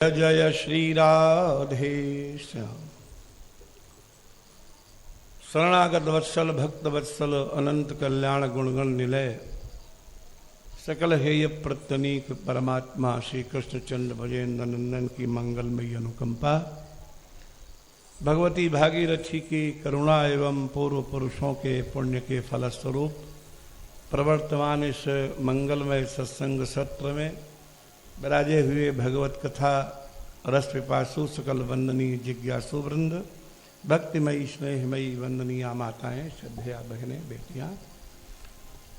जय श्री राधे श्याम। शरणागत वत्सल भक्त वत्सल अनंत कल्याण गुणगण निलय सकल हेय प्रत्यनीक परमात्मा श्री कृष्णचंद्र भजेंद्र नंदन की मंगलमयी अनुकंपा, भगवती भागीरथी की करुणा एवं पूर्व पुरुषों के पुण्य के फलस्वरूप प्रवर्तमान इस मंगलमय सत्संग सत्र में विराजे हुए भगवत कथा रस पिपासु सकल वंदनीय जिज्ञासु वृंद, भक्तिमयी स्नेहमयी वंदनीय माताएं, श्रद्धेया बहनें, बेटियां,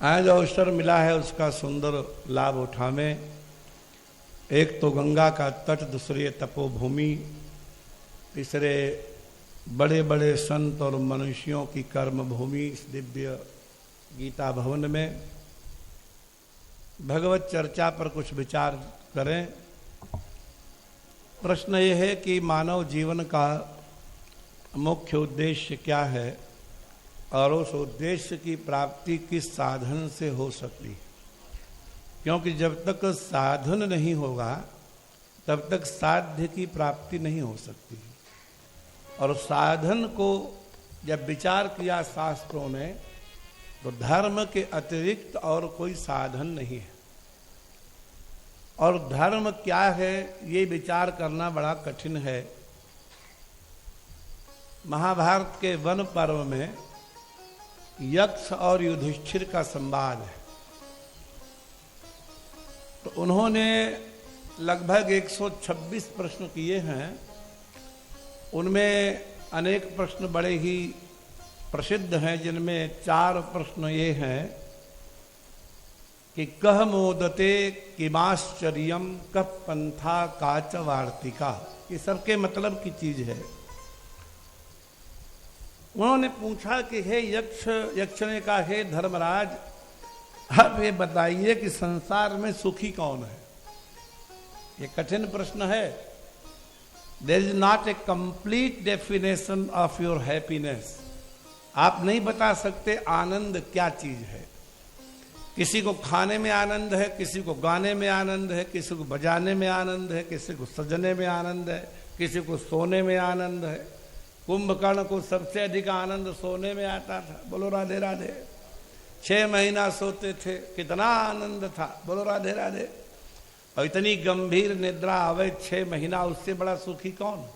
आज अवसर मिला है उसका सुंदर लाभ उठावें। एक तो गंगा का तट, दूसरे तपोभूमि, तीसरे बड़े बड़े संत और मनुष्यों की कर्म भूमि इस दिव्य गीता भवन में भगवत चर्चा पर कुछ विचार करें। प्रश्न ये है कि मानव जीवन का मुख्य उद्देश्य क्या है और उस उद्देश्य की प्राप्ति किस साधन से हो सकती है, क्योंकि जब तक साधन नहीं होगा तब तक साध्य की प्राप्ति नहीं हो सकती। और साधन को जब विचार किया शास्त्रों ने तो धर्म के अतिरिक्त और कोई साधन नहीं है। और धर्म क्या है ये विचार करना बड़ा कठिन है। महाभारत के वन पर्व में यक्ष और युधिष्ठिर का संवाद है, तो उन्होंने लगभग 126 प्रश्न किए हैं। उनमें अनेक प्रश्न बड़े ही प्रसिद्ध हैं, जिनमें 4 प्रश्न ये हैं कि कह मोदते किमाश्चर्यम कह पंथा काच वार्तिका। ये सबके मतलब की चीज है। उन्होंने पूछा कि हे यक्ष ने कहा, हे धर्मराज, आप ये बताइए कि संसार में सुखी कौन है। ये कठिन प्रश्न है। There is not a complete definition of your happiness. आप नहीं बता सकते आनंद क्या चीज है। किसी को खाने में आनंद है, किसी को गाने में आनंद है, किसी को बजाने में आनंद है, किसी को सजने में आनंद है, किसी को सोने में आनंद है। कुंभकर्ण को सबसे अधिक आनंद सोने में आता था। बोलो राधे राधे। 6 महीना सोते थे, कितना आनंद था। बोलो राधे राधे। और इतनी गंभीर निद्रा आवे 6 महीना, उससे बड़ा सुखी कौन।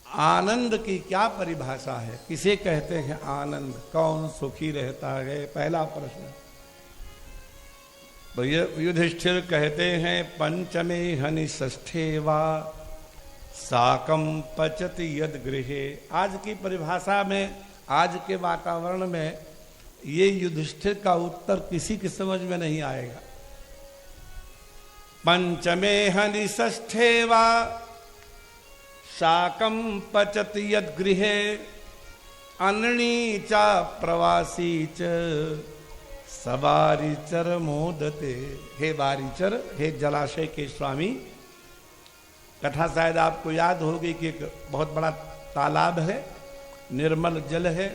आनंद की क्या परिभाषा है, किसे कहते हैं आनंद, कौन सुखी रहता है, पहला प्रश्न। तो युधिष्ठिर कहते हैं पंचमे हनि षष्ठे वा साकम पचति यद गृहे। आज की परिभाषा में, आज के वातावरण में ये युधिष्ठिर का उत्तर किसी की समझ में नहीं आएगा। पंचमे हनि षष्ठे वा शाकम पचति यद गृहे अनणी चा प्रवासी च सवारिचर मोदते। हे वारिचर, हे जलाशय के स्वामी। कथा शायद आपको याद होगी कि एक बहुत बड़ा तालाब है, निर्मल जल है।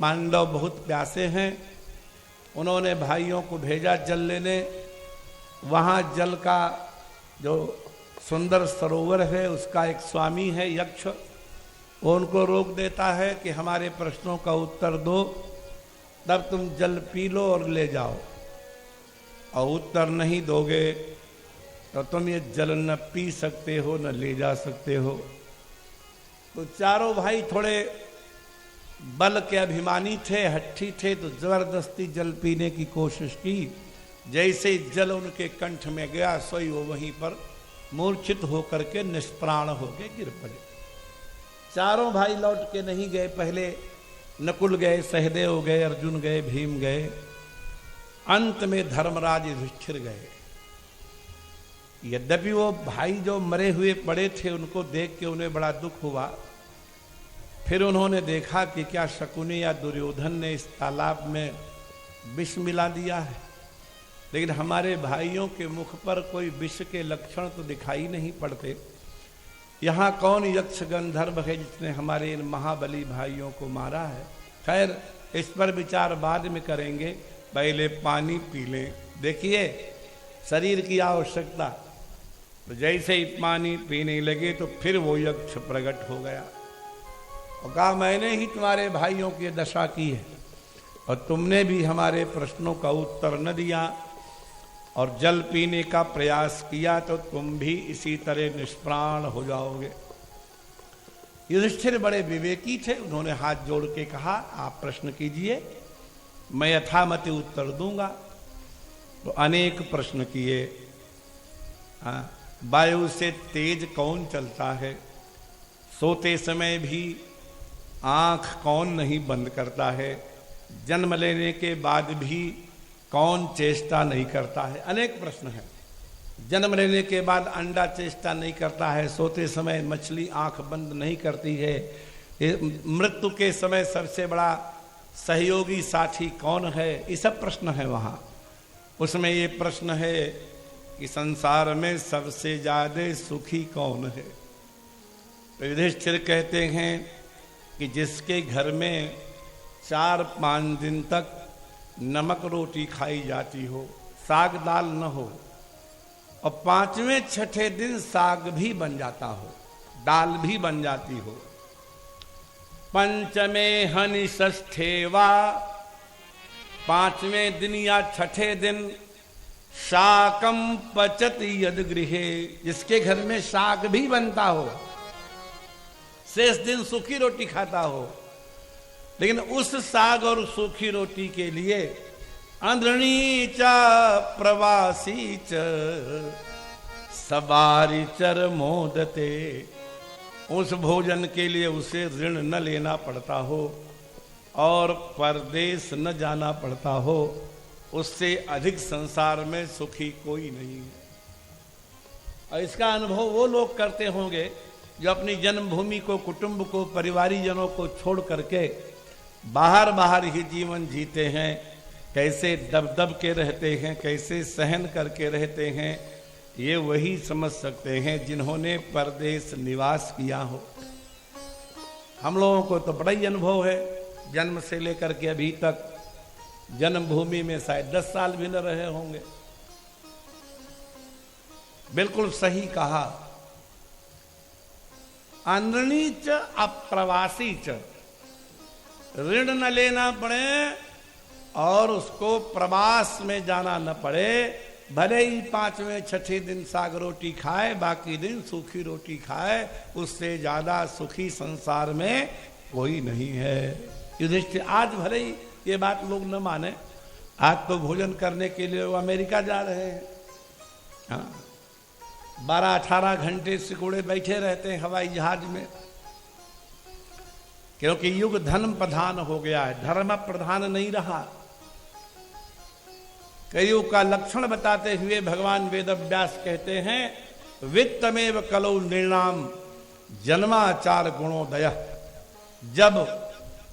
पांडव बहुत प्यासे हैं। उन्होंने भाइयों को भेजा जल लेने। वहां जल का जो सुंदर सरोवर है उसका एक स्वामी है यक्ष, वो उनको रोक देता है कि हमारे प्रश्नों का उत्तर दो, तब तुम जल पी लो और ले जाओ। और उत्तर नहीं दोगे तो तुम ये जल न पी सकते हो न ले जा सकते हो। तो चारों भाई थोड़े बल के अभिमानी थे, हट्ठी थे, तो जबरदस्ती जल पीने की कोशिश की। जैसे जल उनके कंठ में गया, सोई वो वहीं पर मूर्छित होकर के निष्प्राण होके गिर पड़े। चारों भाई लौट के नहीं गए। पहले नकुल गए, सहदेव गए, अर्जुन गए, भीम गए। अंत में धर्मराज युधिष्ठिर गए। यद्यपि वो भाई जो मरे हुए पड़े थे उनको देख के उन्हें बड़ा दुख हुआ। फिर उन्होंने देखा कि क्या शकुनी या दुर्योधन ने इस तालाब में विष मिला दिया है। लेकिन हमारे भाइयों के मुख पर कोई विष के लक्षण तो दिखाई नहीं पड़ते। यहाँ कौन यक्ष गंधर्व है जिसने हमारे इन महाबली भाइयों को मारा है। खैर, इस पर विचार बाद में करेंगे, पहले पानी पी लें। देखिए, शरीर की आवश्यकता। तो जैसे ही पानी पीने लगे तो फिर वो यक्ष प्रकट हो गया और कहा, मैंने ही तुम्हारे भाइयों की दशा की है और तुमने भी हमारे प्रश्नों का उत्तर न दिया और जल पीने का प्रयास किया तो तुम भी इसी तरह निष्प्राण हो जाओगे। युधिष्ठिर बड़े विवेकी थे, उन्होंने हाथ जोड़ के कहा, आप प्रश्न कीजिए, मैं यथामति उत्तर दूंगा। तो अनेक प्रश्न किए। वायु से तेज कौन चलता है? सोते समय भी आंख कौन नहीं बंद करता है? जन्म लेने के बाद भी कौन चेष्टा नहीं करता है? अनेक प्रश्न हैं। जन्म लेने के बाद अंडा चेष्टा नहीं करता है, सोते समय मछली आंख बंद नहीं करती है, मृत्यु के समय सबसे बड़ा सहयोगी साथी कौन है? ये सब प्रश्न है वहाँ। उसमें ये प्रश्न है कि संसार में सबसे ज्यादा सुखी कौन है? तो युधिष्ठिर कहते हैं कि जिसके घर में 4-5 दिन तक नमक रोटी खाई जाती हो, साग दाल न हो, और 5वें-6ठे दिन साग भी बन जाता हो, दाल भी बन जाती हो। पंचमे हनि षष्ठे वा, 5वें दिन या 6ठे दिन शाकम पचत यद गृहे, जिसके घर में शाक भी बनता हो, शेष दिन सूखी रोटी खाता हो, लेकिन उस साग और सूखी रोटी के लिए अंधणी च प्रवासी च सवारी चर मोदते, उस भोजन के लिए उसे ऋण न लेना पड़ता हो और परदेश न जाना पड़ता हो, उससे अधिक संसार में सुखी कोई नहीं है। और इसका अनुभव वो लोग करते होंगे जो अपनी जन्मभूमि को, कुटुंब को, परिवारीजनों को छोड़ करके बाहर ही जीवन जीते हैं, कैसे दब के रहते हैं, कैसे सहन करके रहते हैं, ये वही समझ सकते हैं जिन्होंने परदेश निवास किया हो। हम लोगों को तो बड़ा ही अनुभव है, जन्म से लेकर के अभी तक जन्मभूमि में शायद 10 साल भी न रहे होंगे। बिल्कुल सही कहा। अंधणी च अप्रवासी च, ऋण न लेना पड़े और उसको प्रवास में जाना न पड़े, भले ही 5वें-6ठे दिन साग रोटी खाए, बाकी दिन सूखी रोटी खाए, उससे ज्यादा सुखी संसार में कोई नहीं है। युधिष्ठिर, आज भले ही ये बात लोग न माने, आज तो भोजन करने के लिए वो अमेरिका जा रहे हैं, हाँ, 12-18 घंटे सिकुड़े बैठे रहते हैं हवाई जहाज में, क्योंकि युग धर्म प्रधान हो गया है, धर्म प्रधान नहीं रहा। कलयुग का लक्षण बताते हुए भगवान वेदव्यास कहते हैं, वित्तमेव कलौ निर्णाम जन्माचार गुणोदय। जब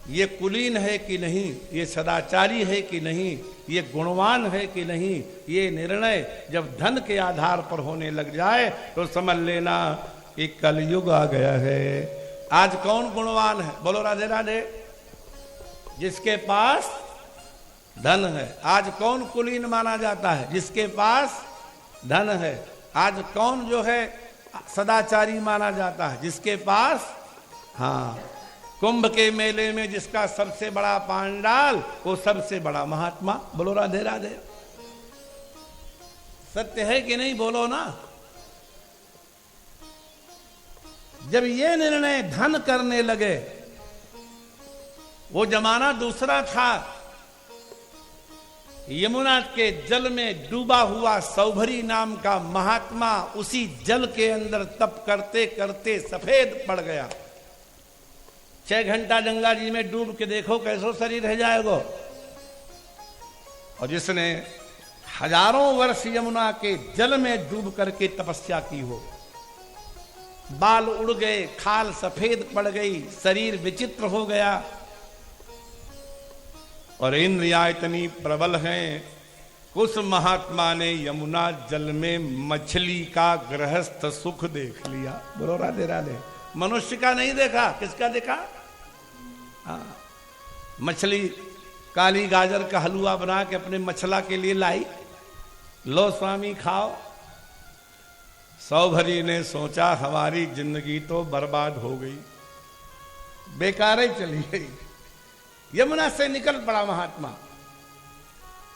ये कुलीन है कि नहीं, ये सदाचारी है कि नहीं, ये गुणवान है कि नहीं, ये निर्णय जब धन के आधार पर होने लग जाए तो समझ लेना कि कलयुग आ गया है। आज कौन गुणवान है? बोलो राधे राधे। जिसके पास धन है। आज कौन कुलीन माना जाता है? जिसके पास धन है। आज कौन जो है सदाचारी माना जाता है? जिसके पास, हाँ, कुंभ के मेले में जिसका सबसे बड़ा पांडाल, वो सबसे बड़ा महात्मा। बोलो राधे राधे। सत्य है कि नहीं? बोलो ना। जब ये निर्णय धन करने लगे, वो जमाना दूसरा था। यमुना के जल में डूबा हुआ सौभरी नाम का महात्मा उसी जल के अंदर तप करते करते सफेद पड़ गया। 6 घंटा गंगा जी में डूब के देखो कैसो शरीर रह जाएगा। और जिसने हजारों वर्ष यमुना के जल में डूब करके तपस्या की हो, बाल उड़ गए, खाल सफेद पड़ गई, शरीर विचित्र हो गया, और इंद्रियां इतनी प्रबल हैं, उस महात्मा ने यमुना जल में मछली का गृहस्थ सुख देख लिया। बोलो राधे राधे। मनुष्य का नहीं देखा, किसका देखा? हाँ, मछली काली गाजर का हलवा बना के अपने मछला के लिए लाई, लो स्वामी खाओ। सौभरी ने सोचा हमारी जिंदगी तो बर्बाद हो गई, बेकार ही चली गई। यमुना से निकल पड़ा महात्मा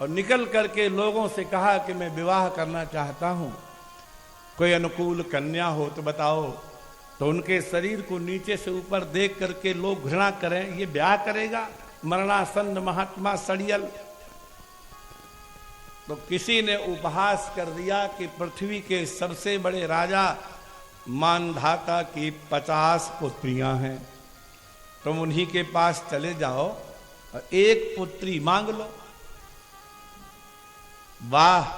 और निकल करके लोगों से कहा कि मैं विवाह करना चाहता हूं, कोई अनुकूल कन्या हो तो बताओ। तो उनके शरीर को नीचे से ऊपर देख करके लोग घृणा करें, ये ब्याह करेगा मरणासन्न महात्मा सड़ियल। तो किसी ने उपहास कर दिया कि पृथ्वी के सबसे बड़े राजा मानधाता की 50 पुत्रियां हैं, तुम उन्हीं के पास चले जाओ और एक पुत्री मांग लो। वाह!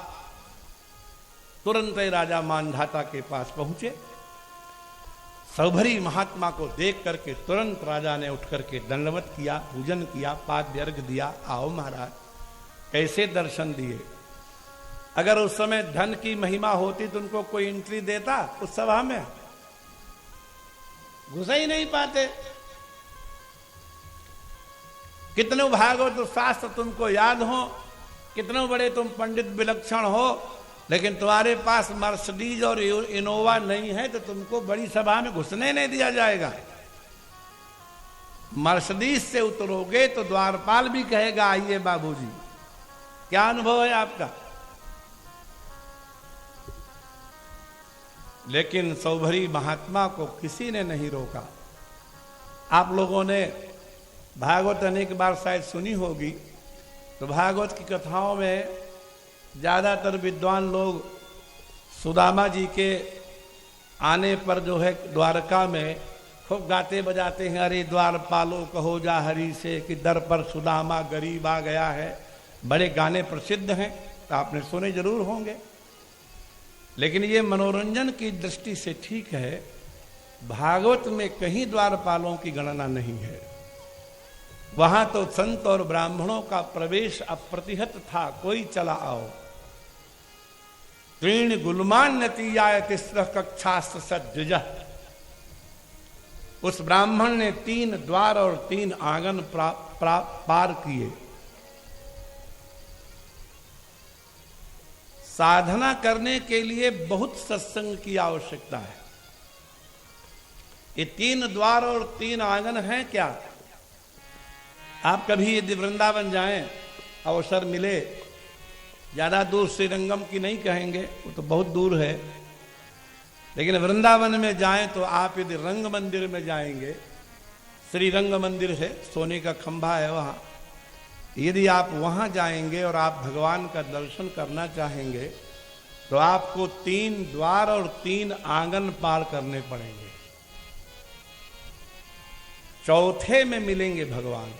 तुरंत ही राजा मानधाता के पास पहुंचे। सौभरी महात्मा को देख करके तुरंत राजा ने उठ करके दंडवत किया, पूजन किया, पाद्य अर्घ दिया। आओ महाराज। कैसे दर्शन दिए। अगर उस समय धन की महिमा होती तो उनको कोई एंट्री देता उस सभा में? घुस ही नहीं पाते। कितने भागवत शास्त्र तुमको याद हो, कितने बड़े तुम पंडित विलक्षण हो, लेकिन तुम्हारे पास मर्सिडीज और इनोवा नहीं है तो तुमको बड़ी सभा में घुसने नहीं दिया जाएगा। मर्सिडीज से उतरोगे तो द्वारपाल भी कहेगा आइए बाबूजी। क्या अनुभव है आपका? लेकिन सौभरी महात्मा को किसी ने नहीं रोका। आप लोगों ने भागवत अनेक बार शायद सुनी होगी, तो भागवत की कथाओं में ज्यादातर विद्वान लोग सुदामा जी के आने पर जो है द्वारका में खूब गाते बजाते हैं, अरे द्वारपालो कहो जा हरि से कि दर पर सुदामा गरीब आ गया है। बड़े गाने प्रसिद्ध हैं, तो आपने सुने जरूर होंगे। लेकिन ये मनोरंजन की दृष्टि से ठीक है। भागवत में कहीं द्वारपालों की गणना नहीं है। वहां तो संत और ब्राह्मणों का प्रवेश अप्रतिहत था, कोई चला आओ। तीन गुलमान नतीयाय तिस्र कक्षास्त्र सज्ज। उस ब्राह्मण ने 3 द्वार और 3 आंगन पार किए। साधना करने के लिए बहुत सत्संग की आवश्यकता है। ये 3 द्वार और 3 आंगन हैं क्या? आप कभी यदि वृंदावन जाएं, अवसर मिले, ज्यादा दूर श्रीरंगम की नहीं कहेंगे, वो तो बहुत दूर है, लेकिन वृंदावन में जाएं तो आप यदि रंग मंदिर में जाएंगे, श्री रंग मंदिर है, सोने का खंभा है वहां, यदि आप वहां जाएंगे और आप भगवान का दर्शन करना चाहेंगे तो आपको 3 द्वार और 3 आंगन पार करने पड़ेंगे। चौथे में मिलेंगे भगवान।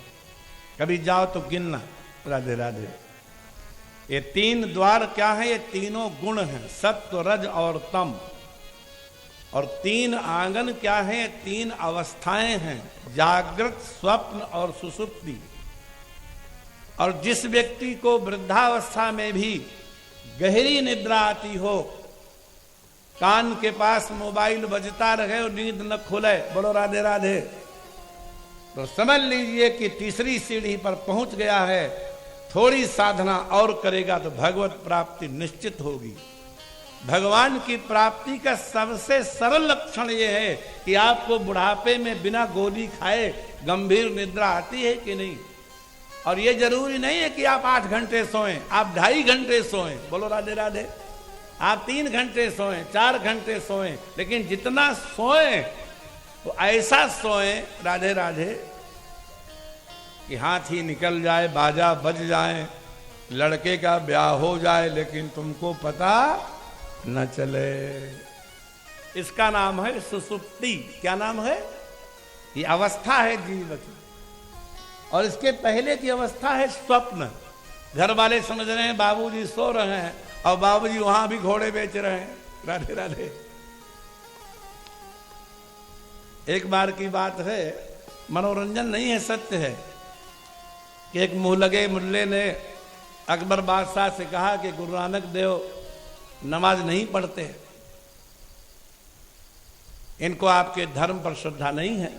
कभी जाओ तो गिनना। राधे राधे। ये 3 द्वार क्या है? ये तीनों गुण हैं, सत्व रज और तम। और 3 आंगन क्या है? ये 3 अवस्थाएं हैं, जागृत, स्वप्न और सुषुप्ति। और जिस व्यक्ति को वृद्धावस्था में भी गहरी निद्रा आती हो, कान के पास मोबाइल बजता रहे और नींद न खुले, बोलो राधे राधे, तो समझ लीजिए कि तीसरी सीढ़ी पर पहुंच गया है। थोड़ी साधना और करेगा तो भगवत प्राप्ति निश्चित होगी। भगवान की प्राप्ति का सबसे सरल लक्षण यह है कि आपको बुढ़ापे में बिना गोली खाए गंभीर निद्रा आती है कि नहीं। और ये जरूरी नहीं है कि आप 8 घंटे सोएं, आप 2.5 घंटे सोएं, बोलो राधे राधे। आप 3 घंटे सोएं, 4 घंटे सोएं, लेकिन जितना सोएं तो ऐसा सोएं, राधे राधे, कि हाथी निकल जाए, बाजा बज जाए, लड़के का ब्याह हो जाए, लेकिन तुमको पता न चले। इसका नाम है सुसुप्ति। क्या नाम है? ये अवस्था है जीवन की। और इसके पहले की अवस्था है स्वप्न। घर वाले समझ रहे हैं बाबूजी सो रहे हैं और बाबूजी वहां भी घोड़े बेच रहे हैं। राधे राधे। एक बार की बात है, मनोरंजन नहीं है, सत्य है, कि एक मुंह लगे मुल्ले ने अकबर बादशाह से कहा कि गुरु नानक देव नमाज नहीं पढ़ते, इनको आपके धर्म पर श्रद्धा नहीं है।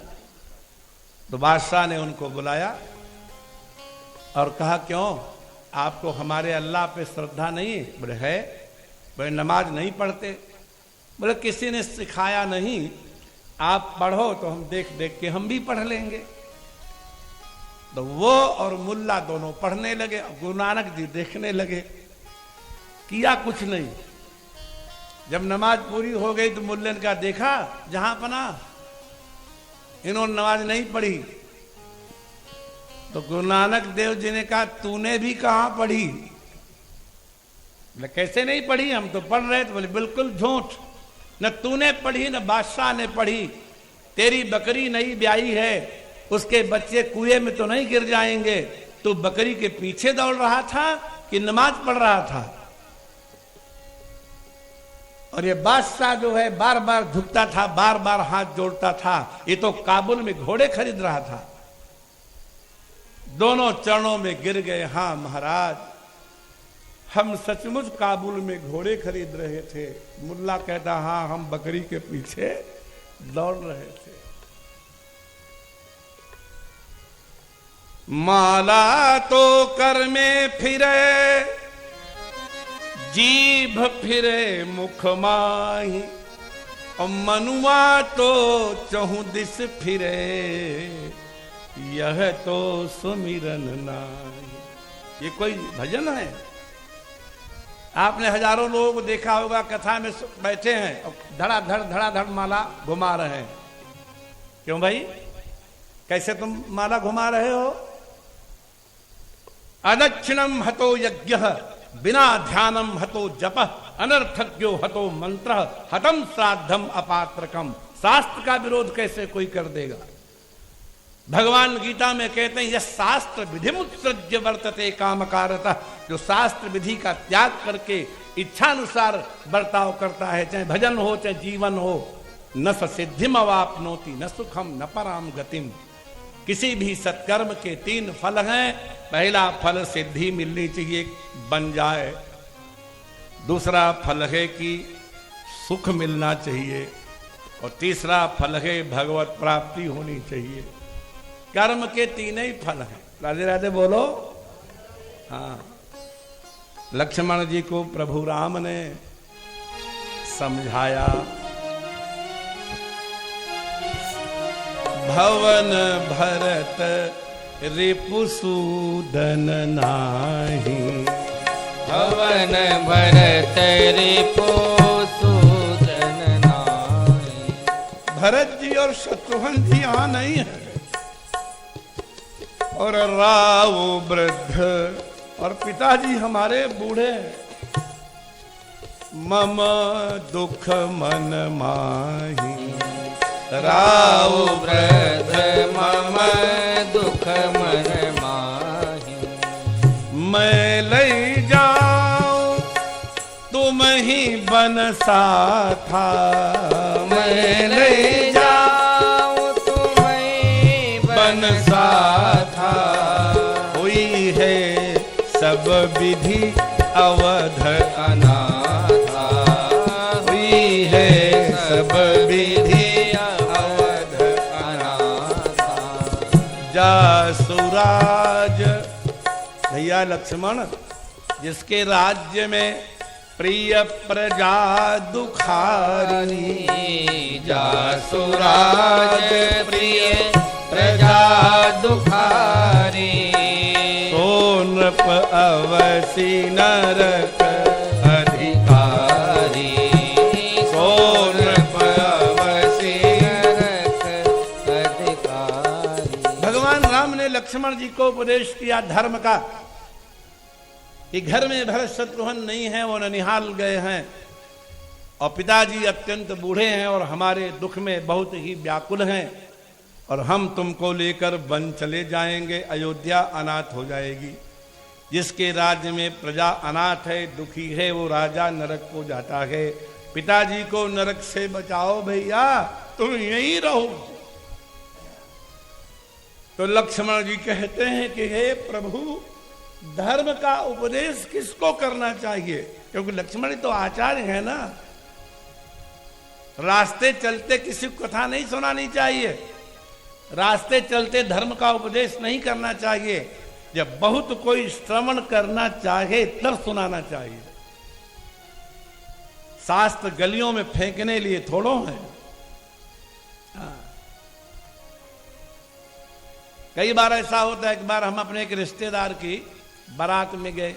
तो बादशाह ने उनको बुलाया और कहा क्यों, आपको हमारे अल्लाह पे श्रद्धा नहीं है? बोले है। बोले नमाज नहीं पढ़ते। बोले किसी ने सिखाया नहीं, आप पढ़ो तो हम देख देख के हम भी पढ़ लेंगे। तो वो और मुल्ला दोनों पढ़ने लगे, गुरु नानक जी देखने लगे, किया कुछ नहीं। जब नमाज पूरी हो गई तो मुल्ले ने कहा, देखा जहां पना इन्होंने नमाज नहीं पढ़ी। तो गुरु नानक देव जी ने कहा, तूने भी कहां पढ़ी? बोले कैसे नहीं पढ़ी, हम तो पढ़ रहे थे। बोले बिल्कुल झूठ, न तूने पढ़ी न बादशाह ने पढ़ी। तेरी बकरी नहीं ब्याई है, उसके बच्चे कुएं में तो नहीं गिर जाएंगे। तू बकरी के पीछे दौड़ रहा था कि नमाज पढ़ रहा था? और ये बादशाह जो है बार बार झुकता था, बार बार हाथ जोड़ता था, ये तो काबुल में घोड़े खरीद रहा था। दोनों चरणों में गिर गए, हाँ महाराज, हम सचमुच काबुल में घोड़े खरीद रहे थे। मुल्ला कहता, हाँ हम बकरी के पीछे दौड़ रहे थे। माला तो कर में फिरे, जीभ फिरे मुख माही, और मनुआ तो चहु दिस फिरे, यह तो सुमिरन नाहि। ये कोई भजन है? आपने हजारों लोगों को देखा होगा कथा में बैठे हैं और धड़ाधड़ माला घुमा रहे हैं। क्यों भाई, कैसे तुम माला घुमा रहे हो? अदक्षिणम हतो यज्ञ, बिना ध्यानम हतो जप, अनर्थज्ञो हतो मंत्र, हतम श्राद्धम अपात्रकम। शास्त्र का विरोध कैसे कोई कर देगा? भगवान गीता में कहते हैं, यह शास्त्र विधि मुत्सृज्य वर्तते कामकारतः। जो शास्त्र विधि का त्याग करके इच्छानुसार बर्ताव करता है, चाहे भजन हो चाहे जीवन हो, न स सिद्धिम अवाप्नोति न सुखम न पराम गतिम। किसी भी सत्कर्म के 3 फल हैं। पहला फल सिद्धि मिलनी चाहिए, बन जाए। दूसरा फल है कि सुख मिलना चाहिए, और तीसरा फल है भगवत प्राप्ति होनी चाहिए। कर्म के 3 ही फल हैं। राधे राधे बोलो। हाँ, लक्ष्मण जी को प्रभु राम ने समझाया, भवन भरत रिपुसूदन नाही, भवन भरत रिपुसूदन नाही। भरत जी और शत्रुघ्न जी यहां नहीं है, और राव वृद्ध और पिताजी हमारे बूढ़े। मम दुख मन माही, राव वृद्ध मम दुख मन माही। मैं ले जाऊं तुम ही बनसा था, मैं ले जाऊं तुम ही बनसा था। हुई है सब विधि अवध अनाथा, हुई है सब विधि अवध अनाथा। जासुराज। भैया लक्ष्मण, जिसके राज्य में प्रिय प्रजा दुखारी, जासुराज प्रिय प्रजा दुखारी। सो नृप अवसी नरक अधिकारी, सो नृप अवसी नरक अधिकारी। भगवान राम ने लक्ष्मण जी को उपदेश किया धर्म का, कि घर में भरत शत्रुघ्न नहीं है, वो ननिहाल गए हैं, और पिताजी अत्यंत बूढ़े हैं और हमारे दुख में बहुत ही व्याकुल हैं, और हम तुमको लेकर वन चले जाएंगे, अयोध्या अनाथ हो जाएगी। जिसके राज्य में प्रजा अनाथ है, दुखी है, वो राजा नरक को जाता है। पिताजी को नरक से बचाओ भैया, तुम यहीं रहो। तो लक्ष्मण जी कहते हैं कि हे प्रभु, धर्म का उपदेश किसको करना चाहिए? क्योंकि लक्ष्मण तो आचार्य है ना, रास्ते चलते किसी को कथा नहीं सुनानी चाहिए, रास्ते चलते धर्म का उपदेश नहीं करना चाहिए। जब बहुत कोई श्रवण करना चाहे तब सुनाना चाहिए। शास्त्र गलियों में फेंकने लिए थोड़ो है। कई बार ऐसा होता है, एक बार हम अपने एक रिश्तेदार की बारात में गए,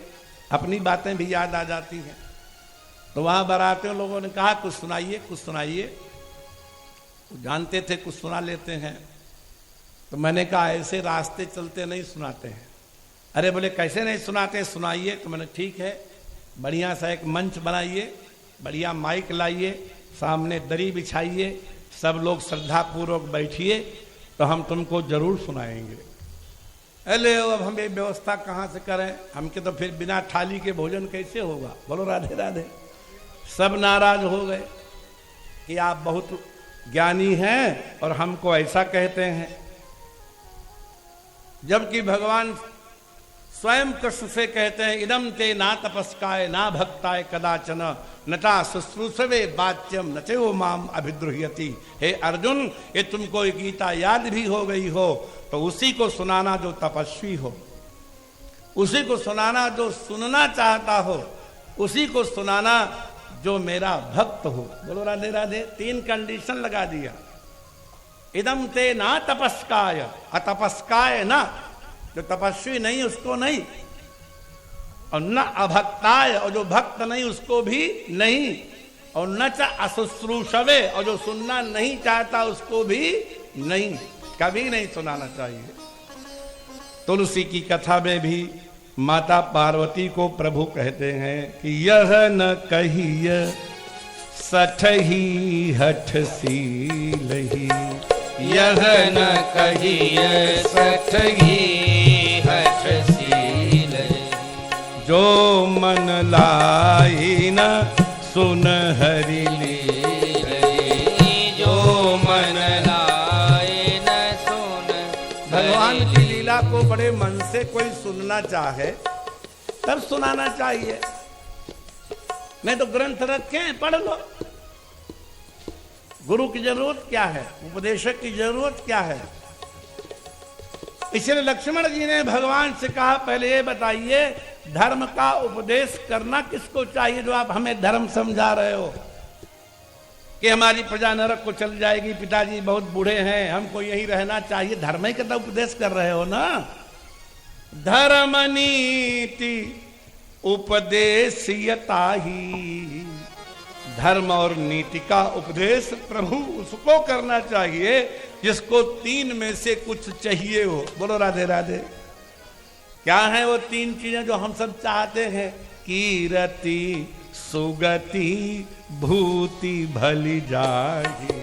अपनी बातें भी याद आ जाती हैं, तो वहां बारातियों लोगों ने कहा कुछ सुनाइए कुछ सुनाइए, जानते थे कुछ सुना लेते हैं। तो मैंने कहा ऐसे रास्ते चलते नहीं सुनाते हैं। अरे बोले कैसे नहीं सुनाते, सुनाइए। तो मैंने ठीक है, बढ़िया सा एक मंच बनाइए, बढ़िया माइक लाइए, सामने दरी बिछाइए, सब लोग श्रद्धापूर्वक बैठिए, तो हम तुमको जरूर सुनाएंगे। अरे अब हम ये व्यवस्था कहाँ से करें, हमके तो फिर बिना थाली के भोजन कैसे होगा। बोलो राधे राधे। सब नाराज हो गए कि आप बहुत ज्ञानी हैं और हमको ऐसा कहते हैं, जबकि भगवान स्वयं कृष्ण से कहते हैं इदम ते ना तपस्काय ना भक्ताय कदाचन नटा शुश्रूषवे वाच्यम नचे वो माम अभिद्रुह्यति। हे अर्जुन, ये तुमको ये गीता याद भी हो गई हो तो उसी को सुनाना जो तपस्वी हो, उसी को सुनाना जो सुनना चाहता हो, उसी को सुनाना जो मेरा भक्त हो। बोलो राधे राधे। 3 कंडीशन लगा दिया। इदम ते ना तपस्काय, अतपस्काय ना, जो तपस्वी नहीं उसको नहीं, और न अभक्ताय, और जो भक्त नहीं उसको भी नहीं, और न च अशुश्रूषवे, और जो सुनना नहीं चाहता उसको भी नहीं, कभी नहीं सुनाना चाहिए। तुलसी की कथा में भी माता पार्वती को प्रभु कहते हैं कि यह न कहिय सठही हठ सीलही, यह न कहिय सठही हठ सील, जो मन लाई न सुन हरि लील, जो मन लाए न सुन। भगवान की लीला को बड़े मन से कोई सुनना चाहे तब सुनाना चाहिए, नहीं तो ग्रंथ रखे पढ़ लो। गुरु की जरूरत क्या है, उपदेशक की जरूरत क्या है। इसलिए लक्ष्मण जी ने भगवान से कहा पहले ये बताइए धर्म का उपदेश करना किसको चाहिए, जो आप हमें धर्म समझा रहे हो कि हमारी प्रजा नरक को चल जाएगी, पिताजी बहुत बूढ़े हैं, हमको यही रहना चाहिए, धर्म ही का उपदेश कर रहे हो ना। धर्म नीति उपदेशयता ही, धर्म और नीति का उपदेश प्रभु उसको करना चाहिए जिसको 3 में से कुछ चाहिए हो। बोलो राधे राधे। क्या है वो 3 चीजें जो हम सब चाहते हैं? कीरति सुगति भूति भली जाही,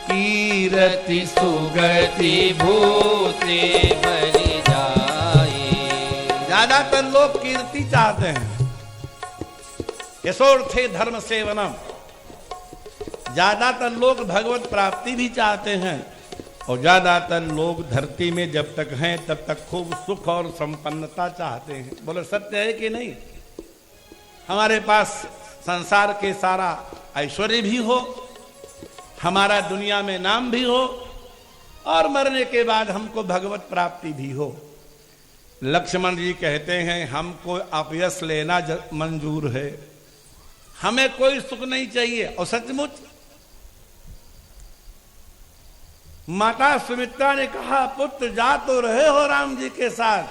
कीरति सुगति भूति भली जाही। ज्यादातर लोग कीर्ति चाहते हैं, यशोर्थे धर्म सेवनम। ज्यादातर लोग भगवत प्राप्ति भी चाहते हैं, और ज्यादातर लोग धरती में जब तक हैं तब तक खूब सुख और संपन्नता चाहते हैं। बोलो सत्य है कि नहीं? हमारे पास संसार के सारा ऐश्वर्य भी हो, हमारा दुनिया में नाम भी हो, और मरने के बाद हमको भगवत प्राप्ति भी हो। लक्ष्मण जी कहते हैं हमको अपयश लेना मंजूर है, हमें कोई सुख नहीं चाहिए। और सचमुच माता सुमित्रा ने कहा पुत्र जा तो रहे हो राम जी के साथ,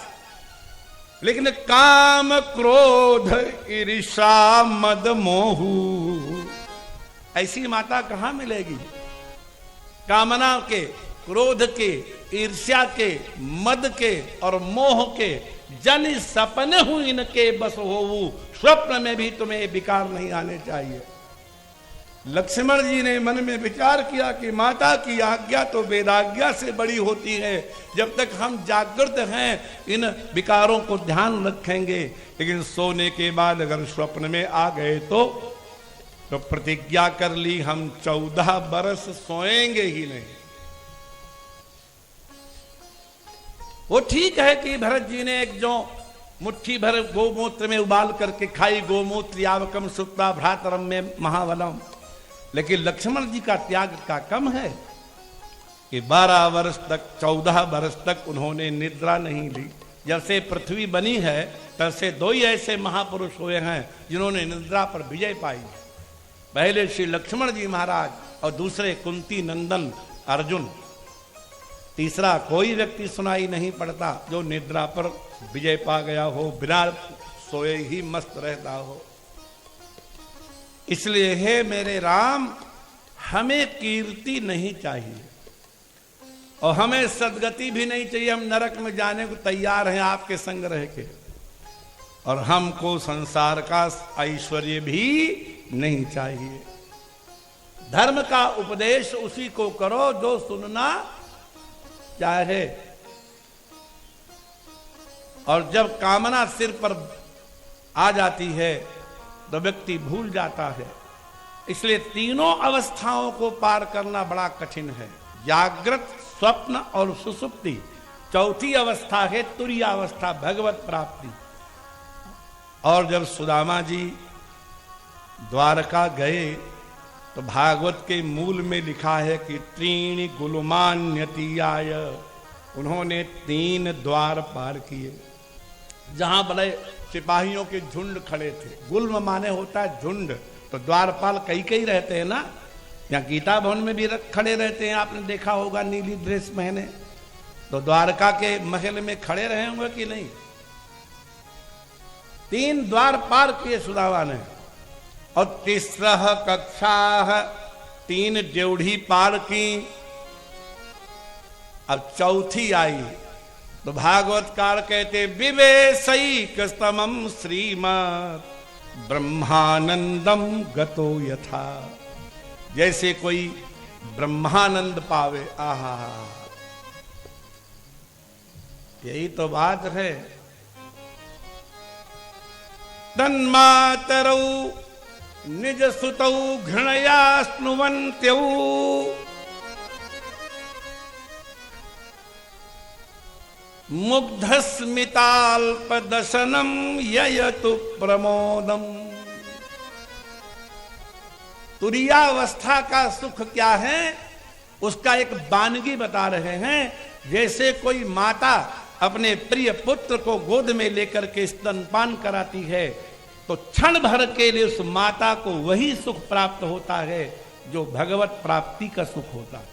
लेकिन काम क्रोध ईर्षा मद मोहू ऐसी माता कहां मिलेगी? कामना के, क्रोध के, ईर्ष्या के, मद के और मोह के जन सपने हूं इनके बस होवू, स्वप्न में भी तुम्हें विकार नहीं आने चाहिए। लक्ष्मण जी ने मन में विचार किया कि माता की आज्ञा तो वेदाज्ञा से बड़ी होती है, जब तक हम जागृत हैं इन विकारों को ध्यान रखेंगे, लेकिन सोने के बाद अगर स्वप्न में आ गए तो प्रतिज्ञा कर ली हम 14 बरस सोएंगे ही नहीं। वो ठीक है कि भरत जी ने एक जो मुट्ठी भर गोमूत्र में उबाल करके खाई, गोमूत्र यावकम सुप्ता भ्रातरम में महावलम, लेकिन लक्ष्मण जी का त्याग का कम है कि 12 वर्ष तक, 14 वर्ष तक उन्होंने निद्रा नहीं ली। जब से पृथ्वी बनी है तब से 2 ही ऐसे महापुरुष हुए हैं जिन्होंने निद्रा पर विजय पाई। पहले श्री लक्ष्मण जी महाराज और दूसरे कुंती नंदन अर्जुन, तीसरा कोई व्यक्ति सुनाई नहीं पड़ता जो निद्रा पर विजय पा गया हो, बिना सोए ही मस्त रहता हो। इसलिए हे मेरे राम, हमें कीर्ति नहीं चाहिए और हमें सदगति भी नहीं चाहिए। हम नरक में जाने को तैयार हैं आपके संग रह के, और हमको संसार का ऐश्वर्य भी नहीं चाहिए। धर्म का उपदेश उसी को करो जो सुनना चाहे, और जब कामना सिर पर आ जाती है तो व्यक्ति भूल जाता है। इसलिए तीनों अवस्थाओं को पार करना बड़ा कठिन है, जागृत, स्वप्न और सुसुप्ति। चौथी अवस्था है तुरीयावस्था, भगवत प्राप्ति। और जब सुदामा जी द्वारका गए तो भागवत के मूल में लिखा है कि त्रीणि गुलमान्यतीयाय, उन्होंने 3 द्वार पार किए। जहां बड़े सिपाहियों के झुंड खड़े थे, गुल्म माने होता है झुंड, तो द्वारपाल कई रहते हैं ना। यहाँ गीता भवन में भी खड़े रहते हैं, आपने देखा होगा नीली ड्रेस पहने। तो द्वारका के महल में खड़े रहे होंगे कि नहीं। 3 द्वार पार किए सुदामा ने, और तीसरा कक्षा 3 ड्योढ़ी पार की। अब चौथी आई तो भागवतकार कहते विवेशैक स्तमम श्रीमत् ब्रह्मानंदम गतो यथा, जैसे कोई ब्रह्मानंद पावे। आहा, यही तो बात है। तन्मातरौ निज सुतौ घृणया स्नुवन्त्यौ, मुग्धस्मिताल्पदशनम ययतु प्रमोदम। तुरीयावस्था का सुख क्या है, उसका एक वानगी बता रहे हैं। जैसे कोई माता अपने प्रिय पुत्र को गोद में लेकर के स्तनपान कराती है, तो क्षण भर के लिए उस माता को वही सुख प्राप्त होता है जो भगवत प्राप्ति का सुख होता है।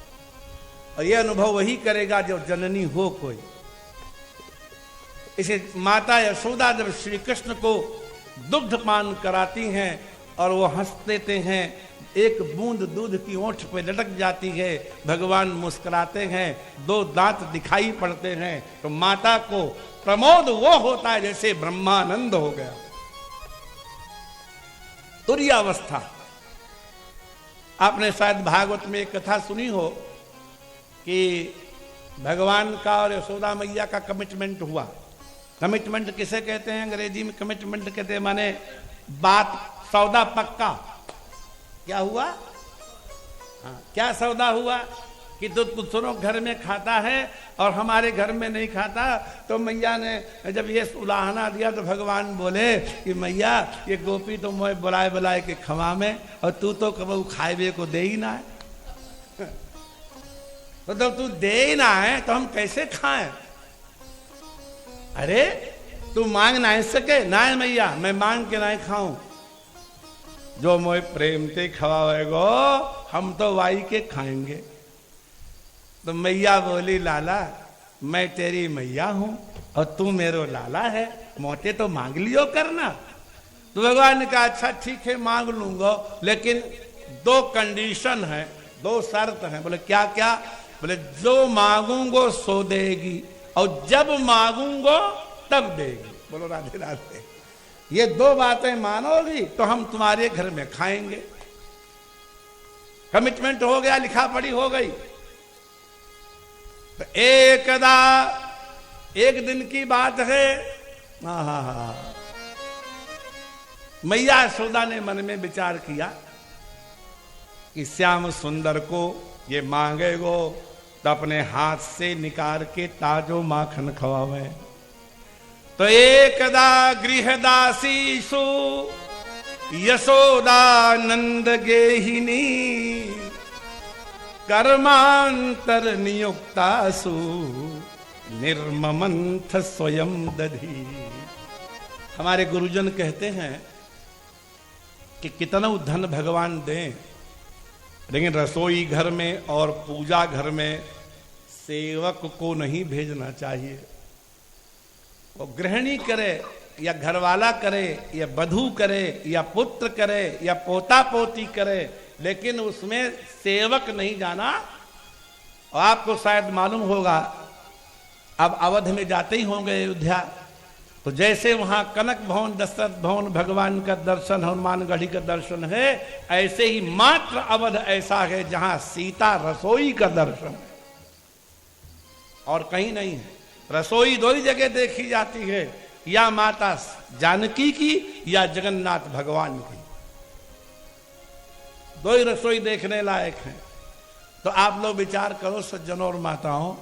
और यह अनुभव वही करेगा जो जननी हो कोई। इसे माता यशोदा जब श्री कृष्ण को दुग्ध पान कराती हैं और वो हंस देते हैं, एक बूंद दूध की ओंठ पे लटक जाती है, भगवान मुस्कुराते हैं, 2 दांत दिखाई पड़ते हैं, तो माता को प्रमोद वो होता है जैसे ब्रह्मानंद हो गया। तुरीयावस्था। आपने शायद भागवत में एक कथा सुनी हो कि भगवान का और यशोदा मैया का कमिटमेंट हुआ। कमिटमेंट किसे कहते हैं अंग्रेजी में? कमिटमेंट कहते हैं माने बात, सौदा पक्का। क्या हुआ? हाँ, क्या सौदा हुआ कि तो दूसरों घर में खाता है और हमारे घर में नहीं खाता। तो मैया ने जब ये उलाहना दिया तो भगवान बोले कि मैया ये गोपी तो मैं बुलाए बुलाए के खवा में, और तू तो कब खाए को दे ही ना है। तो जब तू दे ही ना है तो हम कैसे खाएं? अरे तू मांग ना सके ना है मैया, मैं मांग के ना खाऊं। जो मोए प्रेम से खवाएगो हम तो वाई के खाएंगे। तो मैया बोली लाला मैं तेरी मैया हूं और तू मेरो लाला है, मोटे तो मांग लियो करना। तो भगवान ने कहा अच्छा ठीक है मांग लूंगा, लेकिन 2 कंडीशन है, 2 शर्त हैं। बोले क्या क्या? बोले जो मांगूंगो सो देगी और जब मांगूंगो तब देगी। बोलो राधे राधे। ये 2 बातें मानोगी तो हम तुम्हारे घर में खाएंगे। कमिटमेंट हो गया, लिखा पढ़ी हो गई। तो एकदा, एक दिन की बात है, मैया यशोदा ने मन में विचार किया कि श्याम सुंदर को ये मांगेगो तो अपने हाथ से निकाल के ताजो माखन खवावे। तो एकदा गृहदासीसु यशोदानंद गेहिनी कर्मांतर नियुक्तासु निर्ममंथ स्वयं दधी। हमारे गुरुजन कहते हैं कि कितना धन भगवान दें, लेकिन रसोई घर में और पूजा घर में सेवक को नहीं भेजना चाहिए। वो गृहिणी करे या घरवाला करे या बधू करे या पुत्र करे या पोता पोती करे, लेकिन उसमें सेवक नहीं जाना। और आपको शायद मालूम होगा, अब अवध में जाते ही होंगे अयोध्या, तो जैसे वहां कनक भवन, दशरथ भवन, भगवान का दर्शन, हनुमानगढ़ी का दर्शन है, ऐसे ही मात्र अवध ऐसा है जहां सीता रसोई का दर्शन है और कहीं नहीं है। रसोई दो ही जगह देखी जाती है, या माता जानकी की या जगन्नाथ भगवान की, दो ही रसोई देखने लायक हैं। तो आप लोग विचार करो सज्जनों और माताओं,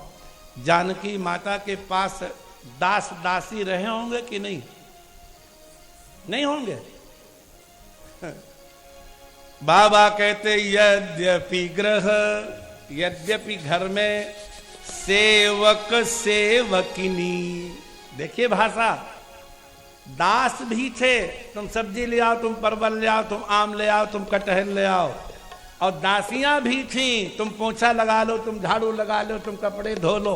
जानकी माता के पास दास दासी रहे होंगे कि नहीं? नहीं होंगे। बाबा कहते यद्यपि ग्रह, यद्यपि घर में सेवक सेवकिनी, देखिए भाषा, दास भी थे, तुम सब्जी ले आओ, तुम परवल ले आओ, तुम आम ले आओ, तुम कटहल ले आओ, और दासियां भी थी, तुम पोछा लगा लो, तुम झाड़ू लगा लो, तुम कपड़े धो लो।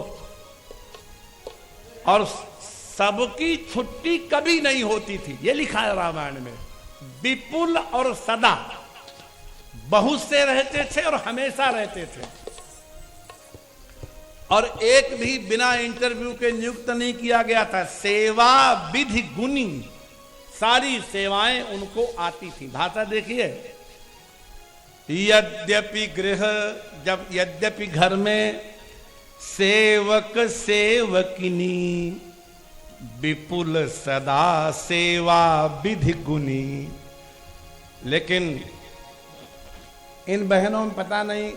और सबकी छुट्टी कभी नहीं होती थी, ये लिखा है रामायण में। विपुल और सदा, बहुत से रहते थे और हमेशा रहते थे, और एक भी बिना इंटरव्यू के नियुक्त नहीं किया गया था। सेवा विधि गुणी, सारी सेवाएं उनको आती थी। भाषा देखिए, यद्यपि गृह, जब यद्यपि घर में सेवक सेवकिनी, विपुल सदा सेवा विधि गुणी। लेकिन इन बहनों में पता नहीं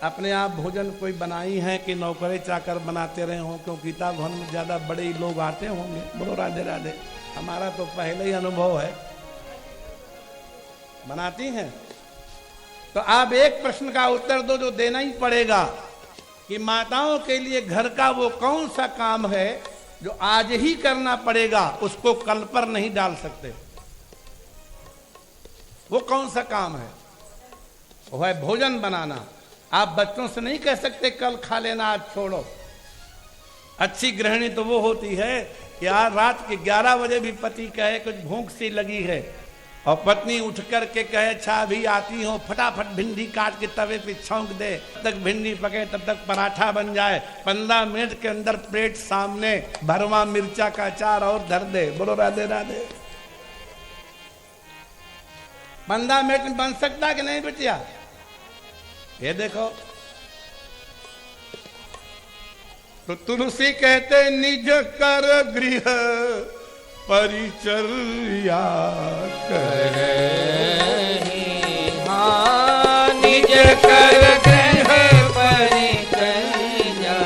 अपने आप भोजन कोई बनाई है कि नौकरे चाकर बनाते रहे हों, क्योंकि गीता भवन में ज्यादा बड़े लोग आते होंगे। बोलो राधे राधे। हमारा तो पहले ही अनुभव है, बनाती हैं। तो आप एक प्रश्न का उत्तर दो जो देना ही पड़ेगा, कि माताओं के लिए घर का वो कौन सा काम है जो आज ही करना पड़ेगा, उसको कल पर नहीं डाल सकते। वो कौन सा काम है? वो है भोजन बनाना। आप बच्चों से नहीं कह सकते कल खा लेना, आज छोड़ो। अच्छी गृहिणी तो वो होती है कि आज रात के 11 बजे भी पति कहे कुछ भूख सी लगी है, और पत्नी उठ कर के कहे अच्छा अभी आती हो, फटाफट भिंडी काट के तवे पे छौंक दे, तब तक भिंडी पके, तब तक पराठा बन जाए, 15 मिनट के अंदर प्लेट सामने, भरवा मिर्चा का अचार और धर दे। बोलो राधे राधे। 15 मिनट में बन सकता कि नहीं बिटिया? ये देखो, तो तुलसी कहते निज कर गृह परिचर्या करहि, हाँ निज कर गृह परिचर्या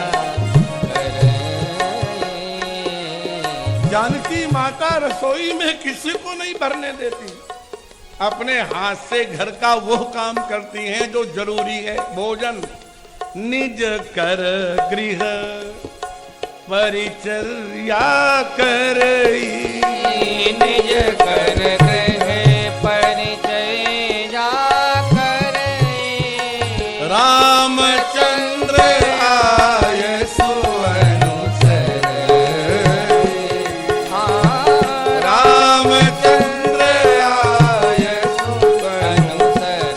करहि। जानकी माता रसोई में किसी को नहीं भरने देती, अपने हाथ से घर का वो काम करती हैं जो जरूरी है, भोजन। निज कर गृह परिचर्या करई, निज कर गृह परिचर्या करई। रामचंद्र आय सुअनुसर, रामचंद्र आय सुअनुसर।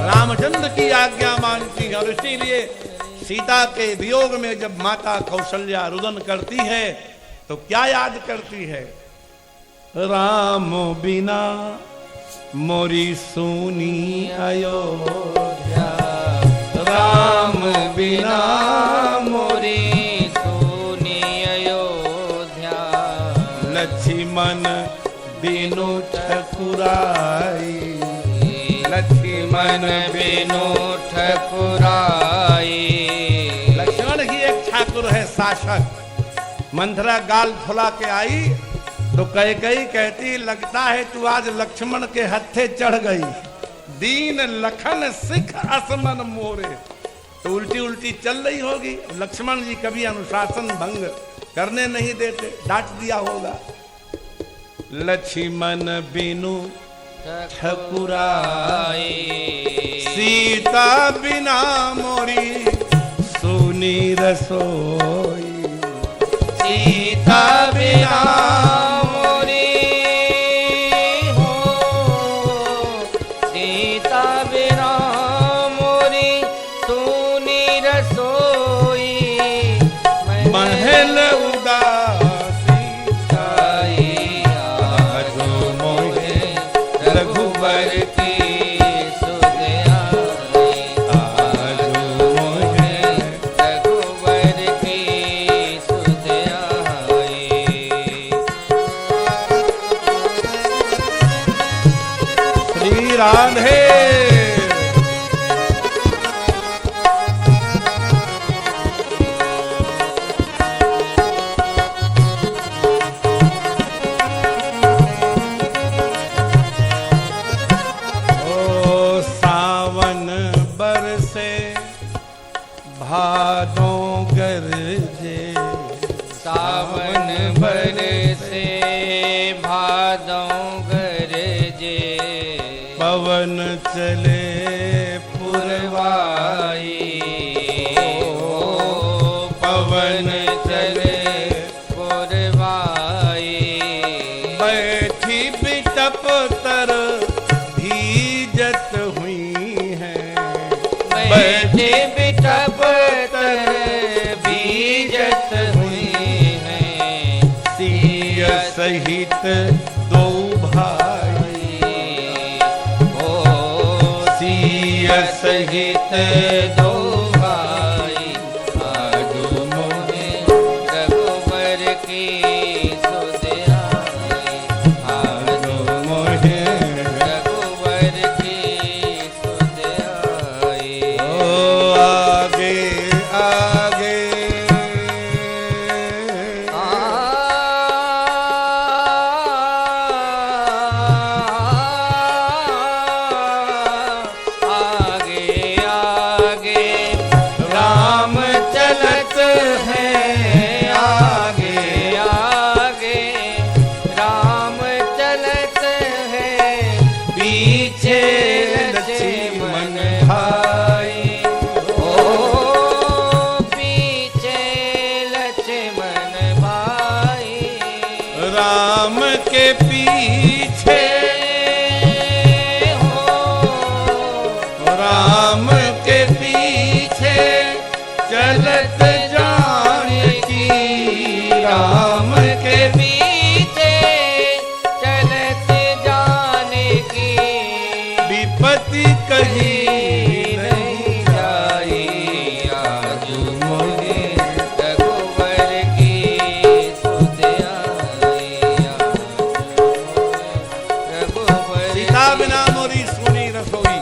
रामचंद्र की आज्ञा मानती है, और इसीलिए सीता के वियोग में जब माता कौशल्या रुदन करती है तो क्या याद करती है? राम बिना मोरी सुनी अयोध्या, राम बिना मोरी सुनी अयोध्या। लक्ष्मण बिनु ठकुराई, लक्ष्मण बिनु ठकुराई। लक्ष्मण ही एक ठाकुर है, शासक। मंथरा गाल फुला के आई तो कैकेयी कहती लगता है तू आज लक्ष्मण के हत्थे चढ़ गई। दीन लखन सिख असमन मोरे, तो उल्टी उल्टी चल रही होगी। लक्ष्मण जी कभी अनुशासन भंग करने नहीं देते, डांट दिया होगा। लक्ष्मण बिनु ठकुराई। सीता बिना मोरी सुनी रसोई। सीता बिना मोरी हो, सीता बिना मोरी सुनी रसोई। महल उदासी आजो मोहे रघुबर की सुध आई। आजो मोहे रघुबर की सुध आई। श्री राधे। भादों गरजे सावन बरसे भादों गरजे। पवन चले पुरवाई हो, पवन चले पुरवाई। बैठी बिटप तर भीजत हुई है। बैठे बिटप तर बीजत हुई हैं। सिया सहित दो भाई हो, सिया सहित दो भाई। आजो मोहे रघुबर की सुध आई। आजो मोहे रघुबर की सुध आई। आगे आगे आगे आगे राम चलत है। आगे आगे राम चलत है। पीछे लक्ष्मण भाई ओ, पीछे लक्ष्मण भाई। राम के पीछे राम के पीछे चलत जानकी। राम के पीछे चलत जाने की। विपत्ति कही नहीं जाई। आजो मोहे रघुबर की सुध आई। आजो मोहे रघुबर सीता बिना मोरी सुनी रसोई।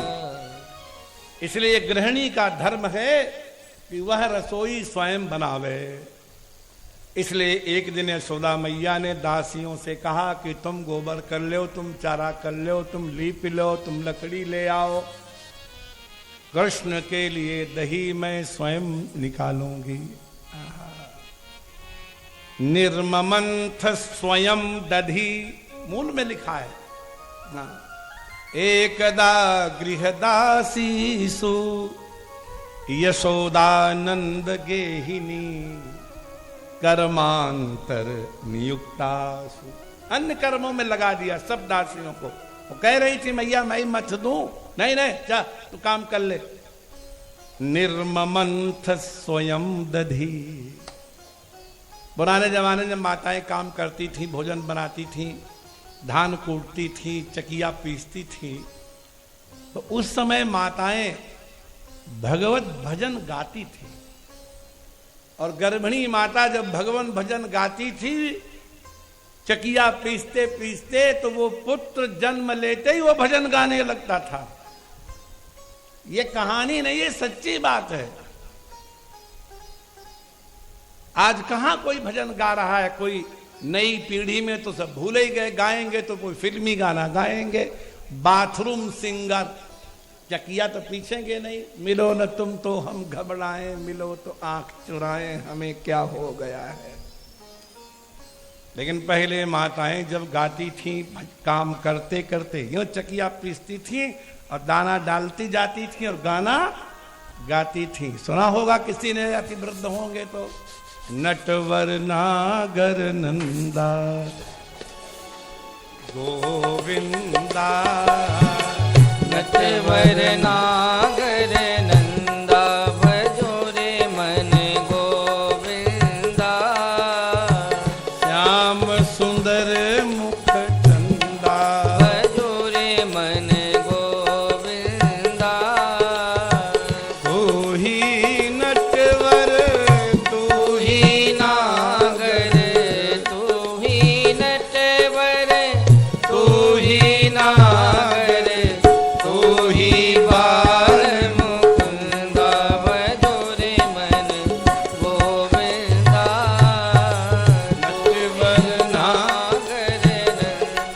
इसलिए गृहिणी का धर्म है कि वह रसोई स्वयं बनावे। इसलिए एक दिन यशोदा मैया ने दासियों से कहा कि तुम गोबर कर लो, तुम चारा कर लो, तुम लीप लो, तुम लकड़ी ले आओ। कृष्ण के लिए दही मैं स्वयं निकालूंगी। निर्ममंथ स्वयं दधी मूल में लिखा है ना। एकदा गृहदासीसु यशोदानंद गेहिनी कर्मांतर नियुक्तासु। अन्य कर्मों में लगा दिया सब दासियों को। वो कह रही थी मैया मैं मत दूं, नहीं नहीं जा तू काम कर ले। निर्ममंथ स्वयं दधी। पुराने जमाने में माताएं काम करती थी, भोजन बनाती थी, धान कूटती थी, चकिया पीसती थी, तो उस समय माताएं भगवत भजन गाती थी। और गर्भिणी माता जब भगवान भजन गाती थी, चकिया पीसते पीसते, तो वो पुत्र जन्म लेते ही वो भजन गाने लगता था। ये कहानी नहीं, ये सच्ची बात है। आज कहां कोई भजन गा रहा है। कोई नई पीढ़ी में तो सब भूल ही गए, गाएंगे तो कोई फिल्मी गाना गाएंगे। बाथरूम सिंगर, चकिया तो पीछेंगे नहीं। मिलो न तुम तो हम घबराएं, मिलो तो आंख चुराएं, हमें क्या हो गया है। लेकिन पहले माताएं जब गाती थीं, काम करते करते यूं चकिया पीसती थीं और दाना डालती जाती थीं और गाना गाती थीं। सुना होगा किसी ने, अति वृद्ध होंगे तो। नटवर नागर नंदा गोविंदा, नटवर नागर नंदा भजो रे मन गोविंदा। श्याम सुंदर मुख चंदा भजो रे मन गोविंदा। तू ही नटवर तू ही नागर तू ही नटवर तू ही नागर तू ही बाल मुकुंदा भजो रे मन गोविंदा। नटवर ना।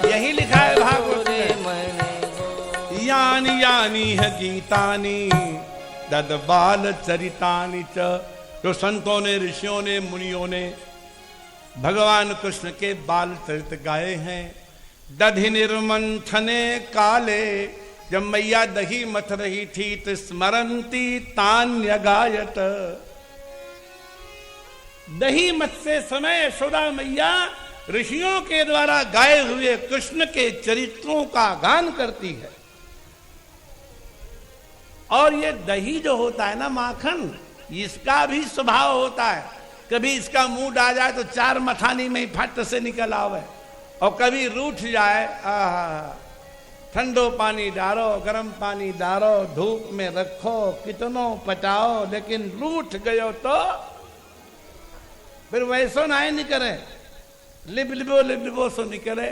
यही लिखा है भागवत रे में। मन यानी यानी है गीतानी दद बाल चरितानी च। जो संतों ने, ऋषियों ने, मुनियों ने भगवान कृष्ण के बाल चरित गाए हैं। दधि निर्मंथने काले, जब मैया दही मथ रही थी तो स्मरंती तान्य गायत। दही मथते समय यशोदा मैया ऋषियों के द्वारा गाए हुए कृष्ण के चरित्रों का गान करती है। और ये दही जो होता है ना, माखन, इसका भी स्वभाव होता है। कभी इसका मुंह आ जाए तो 4 मथानी में ही फट से निकल आवे, और कभी रूठ जाए, आहा, ठंडो पानी डालो, गर्म पानी डालो, धूप में रखो, कितनो पचाओ, लेकिन रूठ गयो तो फिर वैसो ना ही निकले, लिबलिबो सो निकले,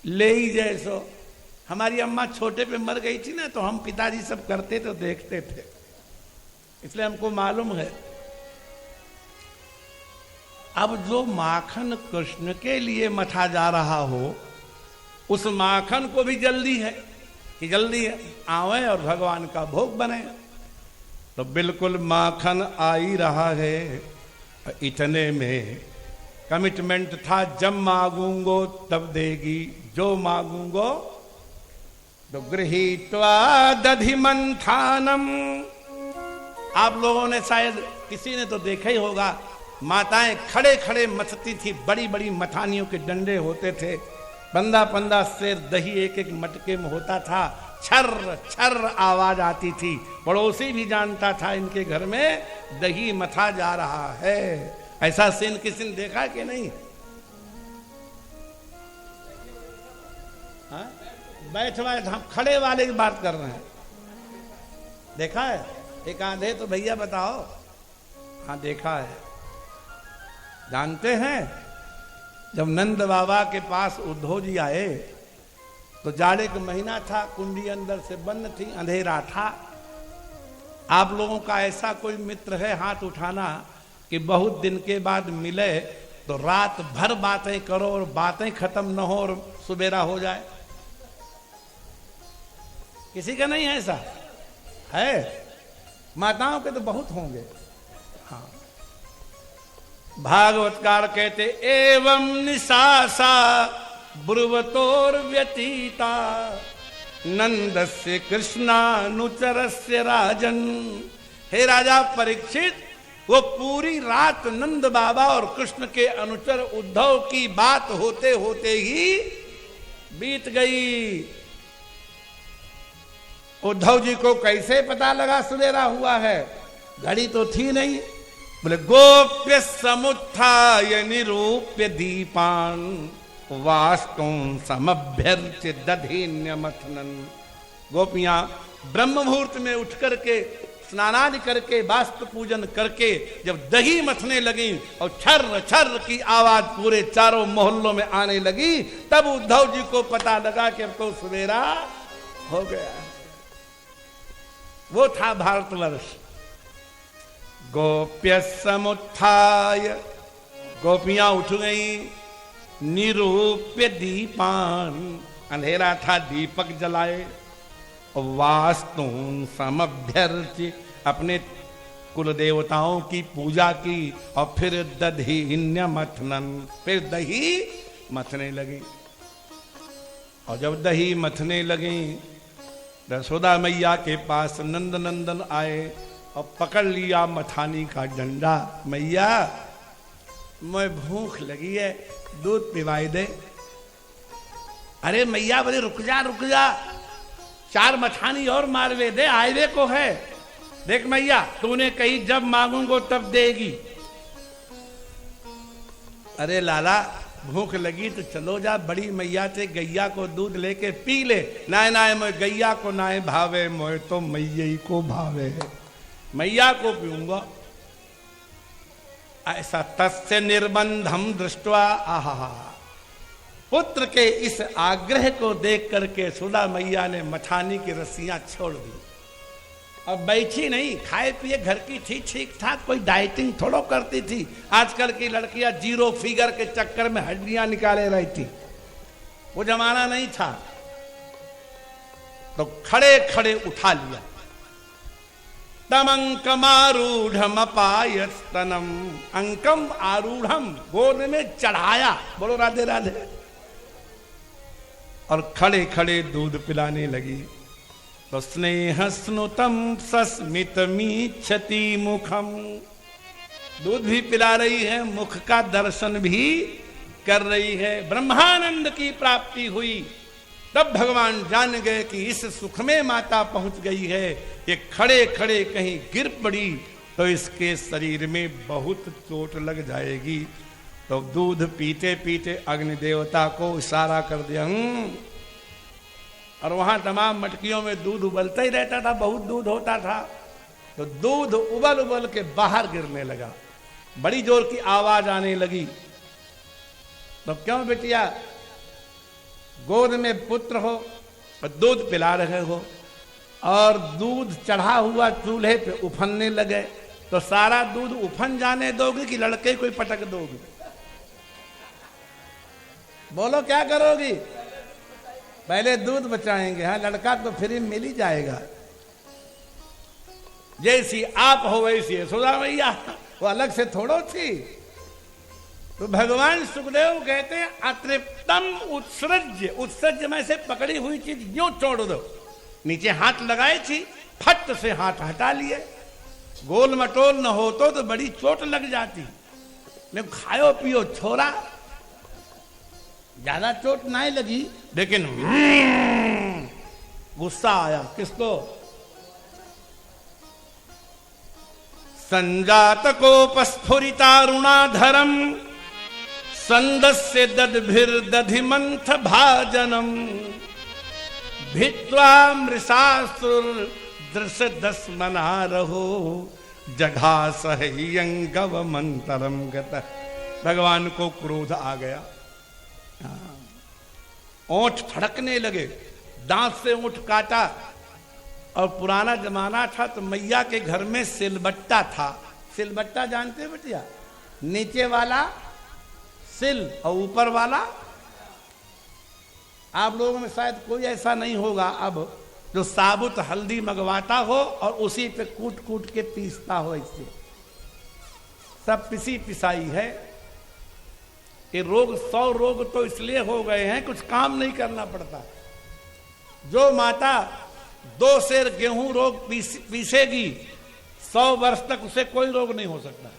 ले ही जैसो। हमारी अम्मा छोटे पे मर गई थी ना, तो हम पिताजी सब करते तो देखते थे, इसलिए हमको मालूम है। अब जो माखन कृष्ण के लिए मथा जा रहा हो, उस माखन को भी जल्दी है कि जल्दी आवे और भगवान का भोग बने। तो बिल्कुल माखन आ ही रहा है। इतने में कमिटमेंट था, जब मांगूंगो तब देगी, जो मांगूंगो तो गृहीत्वा दधि मंथानम। आप लोगों ने शायद किसी ने तो देखा ही होगा, माताएं खड़े खड़े मथती थी, बड़ी बड़ी मथानियों के डंडे होते थे, 15-15 सेर दही एक एक मटके में होता था, छर्र छर्र आवाज आती थी। पड़ोसी भी जानता था इनके घर में दही मथा जा रहा है। ऐसा सीन किसी ने देखा कि नहीं? हाँ? बैठ वाले, हम खड़े वाले की बात कर रहे हैं। देखा है? एक आधे तो भैया बताओ। हाँ देखा है। जानते हैं, जब नंद बाबा के पास उद्धव जी आए तो जाड़े का महीना था, कुंडी अंदर से बंद थी, अंधेरा था। आप लोगों का ऐसा कोई मित्र है, हाथ उठाना, कि बहुत दिन के बाद मिले तो रात भर बातें करो और बातें खत्म न हो और सुबेरा हो जाए? किसी का नहीं है ऐसा? है? माताओं के तो बहुत होंगे। हाँ, भागवतकार कहते, एवं निशासा ब्रुवतोर व्यतीता नंदस्य कृष्णानुचरस्य राजन। हे राजा परीक्षित, वो पूरी रात नंद बाबा और कृष्ण के अनुचर उद्धव की बात होते होते ही बीत गई। उद्धव जी को कैसे पता लगा सवेरा हुआ है? घड़ी तो थी नहीं। बोले, गोप्य समुत्थाय निरूप्य दीपान वास्तुं समभ्यर्च्य दधीन्य मथनन। गोपियां ब्रह्म मुहूर्त में उठ करके स्नानादि करके वास्तु पूजन करके जब दही मथने लगी और छर्र छर्र की आवाज पूरे चारों मोहल्लों में आने लगी, तब उद्धव जी को पता लगा कि अब तो सवेरा हो गया। वो था भारतवर्ष। गोप्य समुत्थाय, गोपियां उठ गई, निरूप्य दीपान, अंधेरा था, दीपक जलाए, वास्तु समभ्यर्च्य, अपने कुल देवताओं की पूजा की और फिर दधिन्य मथनन, फिर दही मथने लगी। और जब दही मथने लगी, यशोदा मैया के पास नंद नंदन आए और पकड़ लिया मथानी का डंडा। मैया मैं भूख लगी है, दूध पिवाई दे। अरे मैया बोले रुक जा रुक जा, 4 मथानी और मारवे दे, आयवे को है। देख मैया तूने कही जब मांगूंगो तब देगी। अरे लाला भूख लगी तो चलो जा, बड़ी मैया से गैया को दूध लेके पी ले। नाय नाय मैं गैया को नाय भावे, मोए तो मैया ही को भावे, मैया को पीऊंगा। ऐसा तस्य निर्बंधम दृष्टवा, आहा, पुत्र के इस आग्रह को देख करके सुधा मैया ने मथानी की रस्सियां छोड़ दी। अब बैठी नहीं, खाए पिए घर की थी, ठीक ठाक, कोई डाइटिंग थोड़ो करती थी। आजकल की लड़कियां 0 फिगर के चक्कर में हड्डियां निकाले रही थी, वो जमाना नहीं था। तो खड़े खड़े उठा लिया। तम अंकमारूढ़ अपायस्तनम, अंकम आरूढ़म, गोद में चढ़ाया। बोलो राधे राधे। और खड़े खड़े दूध पिलाने लगी। तो स्नेह स्नुतम सस्मितमीच्छति मुखम, दूध भी पिला रही है, मुख का दर्शन भी कर रही है। ब्रह्मानंद की प्राप्ति हुई। तब भगवान जान गए कि इस सुख में माता पहुंच गई है। ये खड़े खड़े कहीं गिर पड़ी तो इसके शरीर में बहुत चोट लग जाएगी। तो दूध पीते पीते अग्नि देवता को इशारा कर दिया। और वहां तमाम मटकियों में दूध उबलता ही रहता था, बहुत दूध होता था। तो दूध उबल उबल के बाहर गिरने लगा, बड़ी जोर की आवाज आने लगी। तो क्यों बेटिया, गोद में पुत्र हो और दूध पिला रहे हो और दूध चढ़ा हुआ चूल्हे पे उफनने लगे, तो सारा दूध उफन जाने दोगी कि लड़के कोई पटक दोगी? बोलो क्या करोगी? पहले दूध बचाएंगे। हाँ, लड़का तो फ्री मिल ही जाएगा। जैसी आप हो वैसी यशोदा मैया, वो अलग से थोड़ो थी। तो भगवान सुखदेव कहते हैं अतृप्तम उत्सृज्य, उत्सृज्य में से पकड़ी हुई चीज यूं छोड़ दो। नीचे हाथ लगाए थी, फट से हाथ हटा लिए। गोल मटोल न हो तो बड़ी चोट लग जाती। मैं खाओ पियो छोरा, ज्यादा चोट नहीं लगी, लेकिन गुस्सा आया। किसको? संजात कोपस्फुरितारुणाधरम संदस्य दद्भिर दधिमंथ भाजनम भित्वा मृषासुर दृश दस्मना रहो जघास यंगव मंतरम गत। भगवान को क्रोध आ गया, ओंठ फड़कने लगे, दांत से ओंठ काटा। और पुराना जमाना था तो मैया के घर में सिलबट्टा था। सिलबट्टा जानते हो बेटिया? नीचे वाला सिल और ऊपर वाला। आप लोगों में शायद कोई ऐसा नहीं होगा अब जो साबुत हल्दी मंगवाता हो और उसी पे कूट कूट के पीसता हो। इससे सब पिसी पिसाई है। ये रोग 100 रोग तो इसलिए हो गए हैं, कुछ काम नहीं करना पड़ता। जो माता 2 सेर गेहूं रोग पीसेगी 100 वर्ष तक उसे कोई रोग नहीं हो सकता।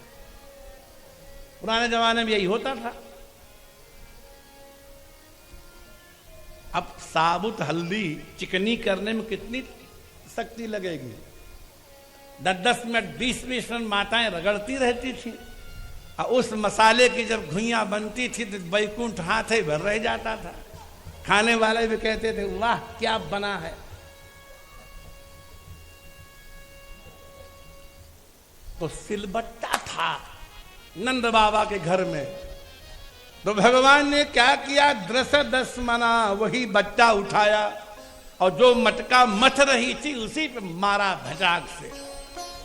पुराने जमाने में यही होता था। अब साबुत हल्दी चिकनी करने में कितनी शक्ति लगेगी? 10-10 मिनट 20-20 मिनट माताएं रगड़ती रहती थी। और उस मसाले की जब घुइयां बनती थी तो बैकुंठ हाथ ही भर रह जाता था। खाने वाले भी कहते थे वाह क्या बना है। तो सिलबट्टा था नंद बाबा के घर में। तो भगवान ने क्या किया? दृश दस्मना, वही बट्टा उठाया और जो मटका मथ रही थी उसी पे मारा भजाक से।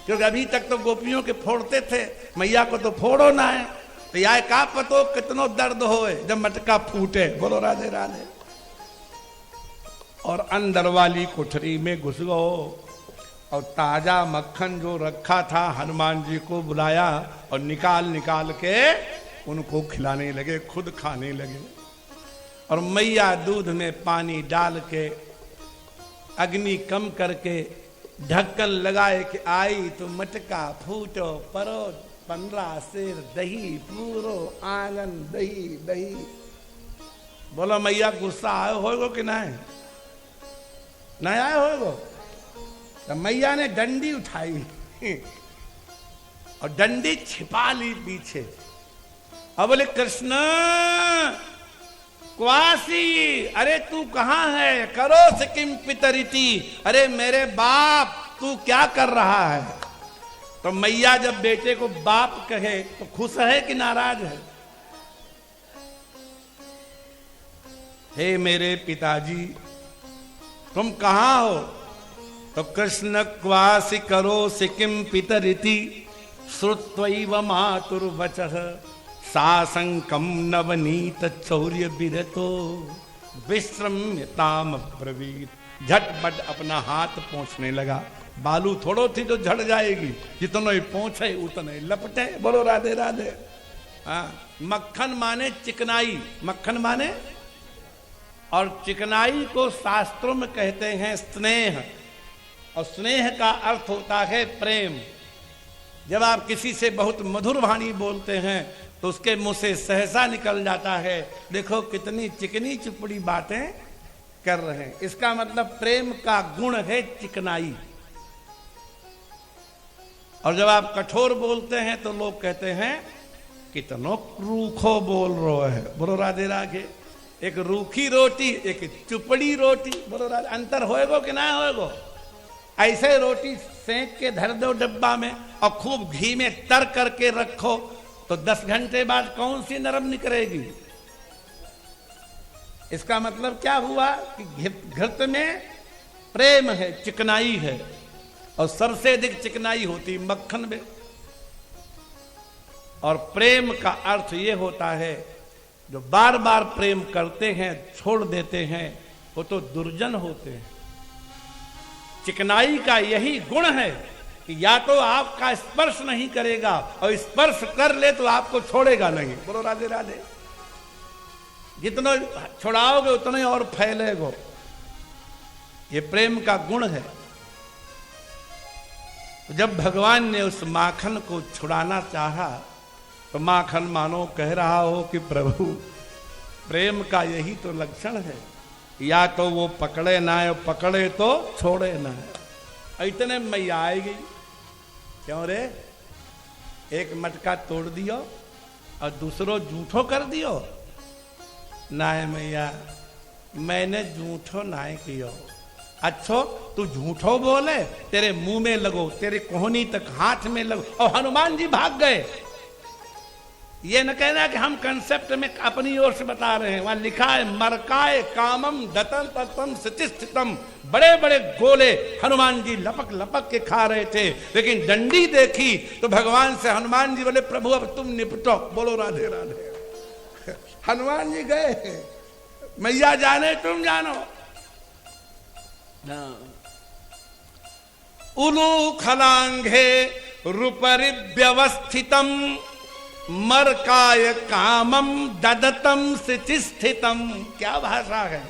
क्योंकि अभी तक तो गोपियों के फोड़ते थे, मैया को तो फोड़ो ना है। तो यार का पतो कितनो दर्द होए जब मटका फूटे। बोलो राधे राधे। और अंदर वाली कोठरी में घुस गो और ताजा मक्खन जो रखा था हनुमान जी को बुलाया और निकाल निकाल के उनको खिलाने लगे, खुद खाने लगे। और मैया दूध में पानी डाल के अग्नि कम करके ढक्कन लगाए कि आई तो मटका फूटो परो 15 सेर दही पूरो आंगन दही दही। बोलो मैया गुस्सा आयो होगो कि नहीं आयो होगो? तो मैया ने डंडी उठाई और डंडी छिपा ली पीछे। अब बोले कृष्ण क्वासी, अरे तू कहां है? करो सिकिम पितरिति, अरे मेरे बाप तू क्या कर रहा है? तो मैया जब बेटे को बाप कहे तो खुश है कि नाराज है? हे मेरे पिताजी तुम कहां हो? तो कृष्ण क्वासी करो सिकिम पितरिति श्रुत्वैव मातुर्वचः सासंकम नवनीत चौर्य विरतो विश्रम्यताम ब्रवीत। झटपट अपना हाथ पोंछने लगा। बालू थोड़ो थी तो झड़ जाएगी, जितनो ही पोंछे उतने लपटे। बोलो राधे राधे। मक्खन माने चिकनाई, मक्खन माने, और चिकनाई को शास्त्रों में कहते हैं स्नेह, और स्नेह का अर्थ होता है प्रेम। जब आप किसी से बहुत मधुर वाणी बोलते हैं तो उसके मुंह से सहसा निकल जाता है, देखो कितनी चिकनी चुपड़ी बातें कर रहे हैं। इसका मतलब प्रेम का गुण है चिकनाई। और जब आप कठोर बोलते हैं तो लोग कहते हैं कितनो रूखो बोल रहे है। बोलो राधे राधे। एक रूखी रोटी, एक चुपड़ी रोटी। बोलो राधे। अंतर होएगो कि ना होएगो? ऐसे रोटी सेंक के धर दो डब्बा में और खूब घी में तर करके रखो तो 10 घंटे बाद कौन सी नरम निकलेगी? इसका मतलब क्या हुआ कि घृत में प्रेम है, चिकनाई है, और सबसे अधिक चिकनाई होती मक्खन में। और प्रेम का अर्थ ये होता है जो बार बार प्रेम करते हैं छोड़ देते हैं वो तो दुर्जन होते हैं। चिकनाई का यही गुण है कि या तो आपका स्पर्श नहीं करेगा और स्पर्श कर ले तो आपको छोड़ेगा नहीं। बोलो राधे राधे। जितना छुड़ाओगे उतना ही और फैलेगा। ये प्रेम का गुण है। जब भगवान ने उस माखन को छुड़ाना चाहा तो माखन मानो कह रहा हो कि प्रभु प्रेम का यही तो लक्षण है, या तो वो पकड़े ना है, पकड़े तो छोड़े ना है। इतने मैया आएगी। क्यों रे? एक मटका तोड़ दियो और दूसरो झूठो कर दियो। नाय मैया मैंने झूठो नाय कियो। अच्छो तू झूठो बोले, तेरे मुंह में लगो, तेरे कोहनी तक हाथ में लगो। और हनुमान जी भाग गए। ये न कहना कि हम कंसेप्ट में अपनी ओर से बता रहे हैं। वहां लिखा है मरकाए कामम दतम तत्म स्थितम। बड़े बड़े गोले हनुमान जी लपक लपक के खा रहे थे, लेकिन डंडी देखी तो भगवान से हनुमान जी बोले प्रभु अब तुम निपटो। बोलो राधे राधे। हनुमान जी गए, मैया जाने तुम जानो। उलू खलांघे रूपरि व्यवस्थितम मरकाय कामम ददतम स्थितम। क्या भाषा है।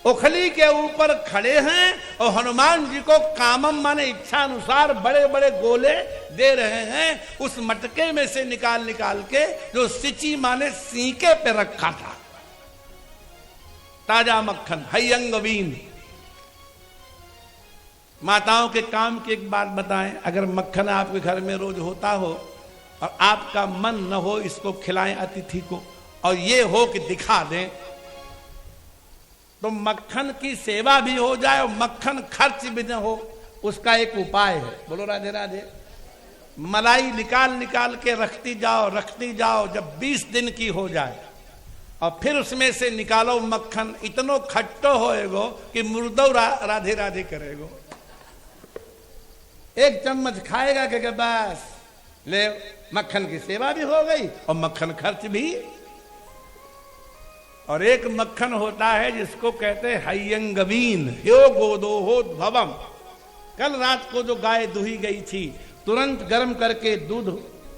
उखली के ऊपर खड़े हैं और हनुमान जी को कामम माने इच्छा अनुसार बड़े बड़े गोले दे रहे हैं उस मटके में से निकाल निकाल के जो सिची माने सीके पे रखा था। ताजा मक्खन हयंगवीन। माताओं के काम की एक बात बताएं, अगर मक्खन आपके घर में रोज होता हो और आपका मन न हो इसको खिलाएं अतिथि को, और ये हो कि दिखा दें, तो मक्खन की सेवा भी हो जाए और मक्खन खर्च भी न हो, उसका एक उपाय है। बोलो राधे राधे। मलाई निकाल निकाल के रखती जाओ, जब 20 दिन की हो जाए और फिर उसमें से निकालो मक्खन, इतनो खट्टो होएगो कि मुर्दो राधे राधे करेगो। एक चम्मच खाएगा कि बस ले, मक्खन की सेवा भी हो गई और मक्खन खर्च भी। और एक मक्खन होता है जिसको कहते हैं हयंगवीन, ह्यो गोदो हो भवम। कल रात को जो गाय दुही गई थी, तुरंत गर्म करके दूध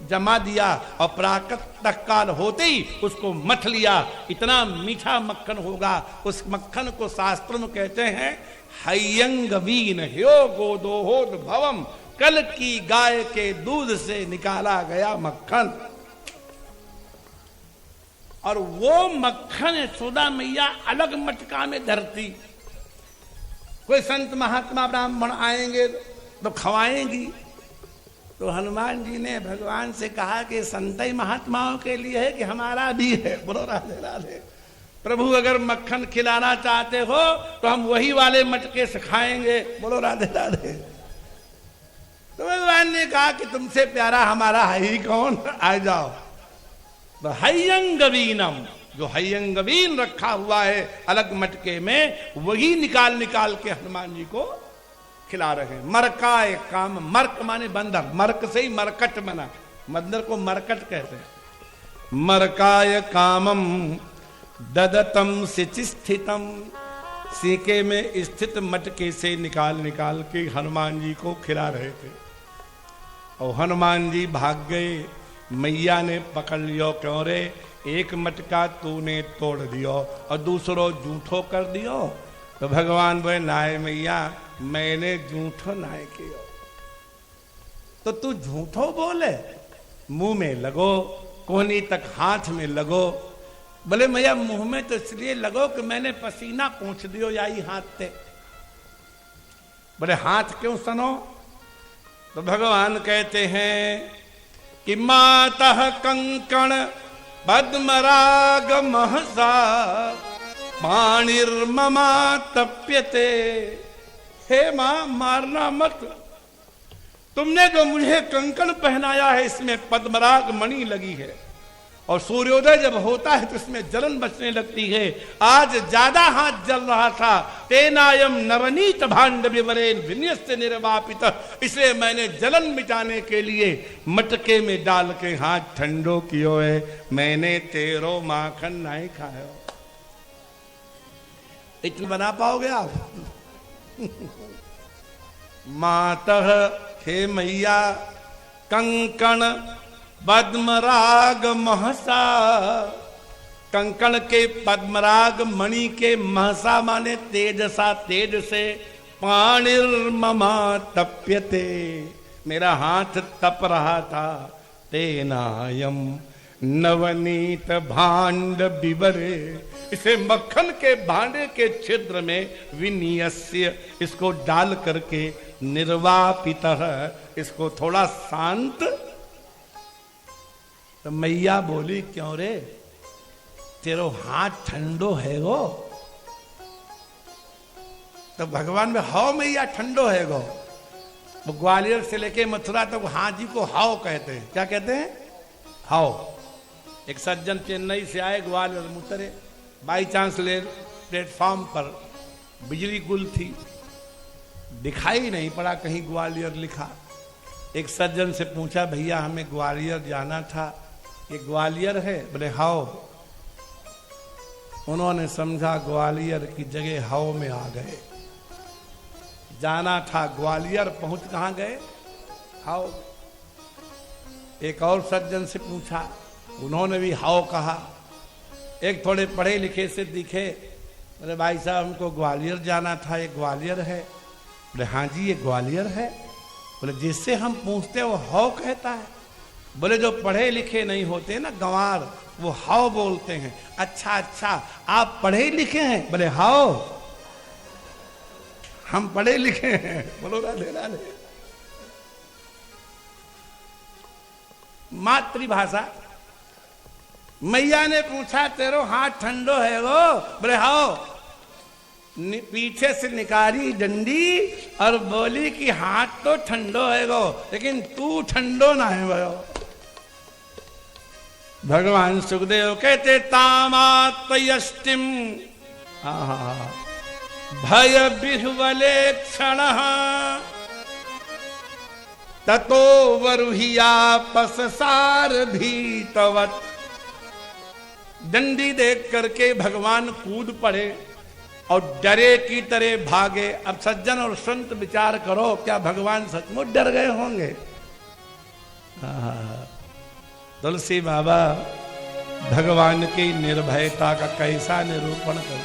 जमा दिया और प्रातः काल होते ही उसको मथ लिया। इतना मीठा मक्खन होगा, उस मक्खन को शास्त्र में कहते हैं हयंगवीन ह्यो गोदोहोद भवम, कल की गाय के दूध से निकाला गया मक्खन। और वो मक्खन यशोदा मैया अलग मटका में धरती। कोई संत महात्मा ब्राह्मण आएंगे तो खवाएंगी। तो हनुमान जी ने भगवान से कहा कि संतई महात्माओं के लिए है कि हमारा भी है। बोलो राधे राधे। प्रभु अगर मक्खन खिलाना चाहते हो तो हम वही वाले मटके से खाएंगे। बोलो राधे राधे। तो भगवान ने कहा कि तुमसे प्यारा हमारा है ही कौन, आ जाओ। तो हयंगवीनम, जो हयंगवीन रखा हुआ है अलग मटके में, वही निकाल निकाल के हनुमान जी को खिला रहे हैं। मरकाय काम, मर्क माने बंदर, मर्क से ही मरकट बना, बंदर को मरकट कहते हैं। मरकाय कामम ददतम सिचिस्थितम, सीके में स्थित मटके से निकाल निकाल के हनुमान जी को खिला रहे थे। और हनुमान जी भाग गए। मैया ने पकड़ लियो, क्यों रे, एक मटका तूने तोड़ दियो और दूसरो जूठो कर दियो। तो भगवान बोले नाय मैया, मैंने झूठो नाय कियो। तो तू झूठो बोले, मुंह में लगो, कोहनी तक हाथ में लगो। बोले मैया मुंह में तो इसलिए लगो कि मैंने पसीना पोंछ दियो याई हाथ से। बोले हाथ क्यों सनो? तो भगवान कहते हैं कि मातः कंकण पद्मराग महसा पाणिर्ममा तप्यते। हे मां, मारना मत। तुमने जो मुझे कंकण पहनाया है इसमें पद्मराग मणि लगी है, और सूर्योदय जब होता है तो इसमें जलन बचने लगती है। आज ज्यादा हाथ जल रहा था। तेनायम नवनीत भांड विवरेन विन्यस्य निर्वापित, इसलिए मैंने जलन मिटाने के लिए मटके में डाल के हाथ ठंडो कियो है। मैंने तेरो माखन नहीं खायो। इतना बना पाओगे आप? मातः, हे मैया, कंकण पद्मराग महसा, कंकण के पद्मराग मणि के महसा माने तेजसा, तेज से। पाणिर्ममा तप्यते, मेरा हाथ तप रहा था। तेनायम नवनीत भांड बिबरे, इसे मक्खन के भांडे के छिद्र में विनियस्य, इसको डाल करके निर्वापितः, इसको थोड़ा शांत। तो मैया बोली क्यों रे, तेरो हाथ ठंडो है गो? तो भगवान में हाओ मैया ठंडो है गो। वो ग्वालियर से लेके मथुरा तक हाजी को हाओ कहते हैं। क्या कहते हैं? हाओ। एक सज्जन चेन्नई से आए, ग्वालियर में उतरे, बाई चांस ले प्लेटफॉर्म पर बिजली गुल थी, दिखाई नहीं पड़ा कहीं ग्वालियर लिखा। एक सज्जन से पूछा भैया हमें ग्वालियर जाना था, ये ग्वालियर है? बोले हाओ। उन्होंने समझा ग्वालियर की जगह हाओ में आ गए। जाना था ग्वालियर, पहुंच कहां गए? हाओ। एक और सज्जन से पूछा, उन्होंने भी हाओ कहा। एक थोड़े पढ़े लिखे से दिखे, बोले भाई साहब हमको ग्वालियर जाना था, ये ग्वालियर है? बोले हाँ जी ये ग्वालियर है। बोले जिससे हम पूछते वो हाओ कहता है। बोले जो पढ़े लिखे नहीं होते ना गंवार, वो हाओ बोलते हैं। अच्छा अच्छा, आप पढ़े लिखे हैं? बोले हाओ, हम पढ़े लिखे हैं। बोलो राधे राधे। मातृभाषा। मैया ने पूछा तेरो हाथ ठंडो है वो? बोले हाओ। पीछे से निकाली डंडी और बोली कि हाथ तो ठंडो है गो, लेकिन तू ठंडो ना है वो। भगवान सुखदेव कहते तामात्मयष्टिम भय बिह्वले क्षण ततो वरुहिया पससार भीतवत। डंडी देख करके भगवान कूद पड़े और डरे की तरह भागे। अब सज्जन और संत विचार करो, क्या भगवान सचमुच डर गए होंगे? तुलसी बाबा भगवान की निर्भयता का कैसा निरूपण कर।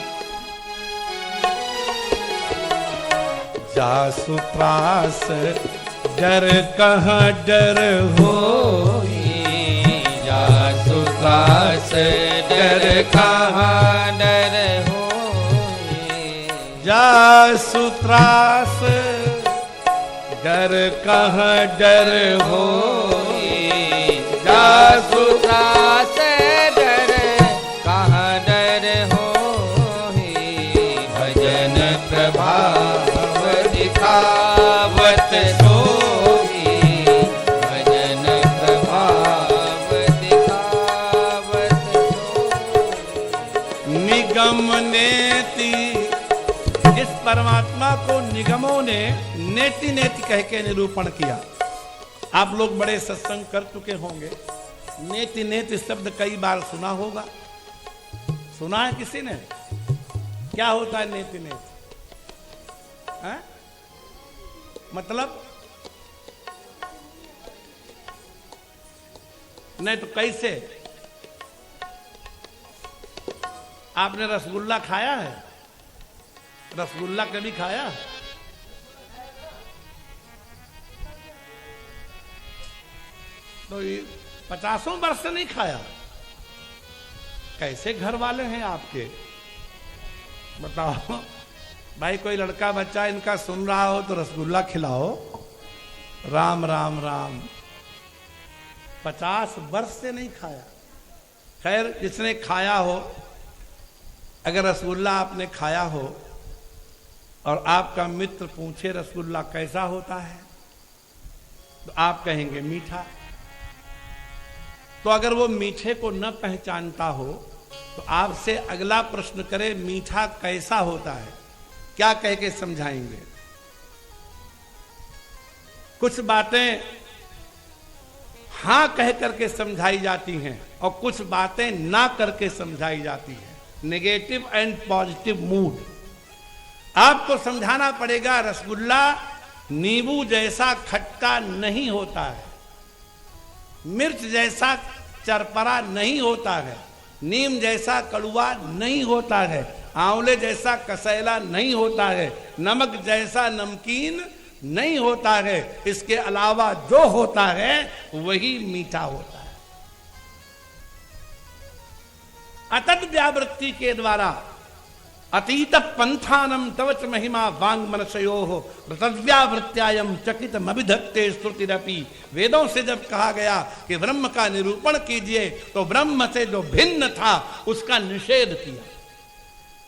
जासु त्रास डर कहाँ डर हो, जासु त्रास डर कहाँ डर हो, जासु त्रास डर कहाँ डर हो, जासु त्रास डर कहाँ डर हो, भजन प्रभाव दिखावत सोई, भजन प्रभाव दिखावत सोई। निगम नेति, इस परमात्मा को निगमों ने नेति नेति कह के निरूपण किया। आप लोग बड़े सत्संग कर चुके होंगे, नेति नेति शब्द कई बार सुना होगा। सुना है किसी ने? क्या होता है नेति नेति? मतलब नहीं तो कैसे? आपने रसगुल्ला खाया है? रसगुल्ला कभी खाया? तो ये 50 वर्ष से नहीं खाया? कैसे घर वाले हैं आपके? बताओ भाई, कोई लड़का बच्चा इनका सुन रहा हो तो रसगुल्ला खिलाओ। राम राम राम, 50 वर्ष से नहीं खाया। खैर, जिसने खाया हो, अगर रसगुल्ला आपने खाया हो और आपका मित्र पूछे रसगुल्ला कैसा होता है, तो आप कहेंगे मीठा। तो अगर वो मीठे को न पहचानता हो तो आपसे अगला प्रश्न करे मीठा कैसा होता है, क्या कह के समझाएंगे? कुछ बातें हां कह करके समझाई जाती हैं और कुछ बातें ना करके समझाई जाती हैं। Negative and positive mood. आपको समझाना पड़ेगा रसगुल्ला नींबू जैसा खट्टा नहीं होता है, मिर्च जैसा चरपरा नहीं होता है, नीम जैसा कड़वा नहीं होता है, आंवले जैसा कसैला नहीं होता है, नमक जैसा नमकीन नहीं होता है। इसके अलावा जो होता है वही मीठा होता है। अतत व्यावृत्ति के द्वारा अतीत पंथानम तवच महिमा वांग मनसयो व्यावृत्यायम चकित मभिधत्ते श्रुतिरपि। वेदों से जब कहा गया कि ब्रह्म का निरूपण कीजिए तो ब्रह्म से जो भिन्न था उसका निषेध किया।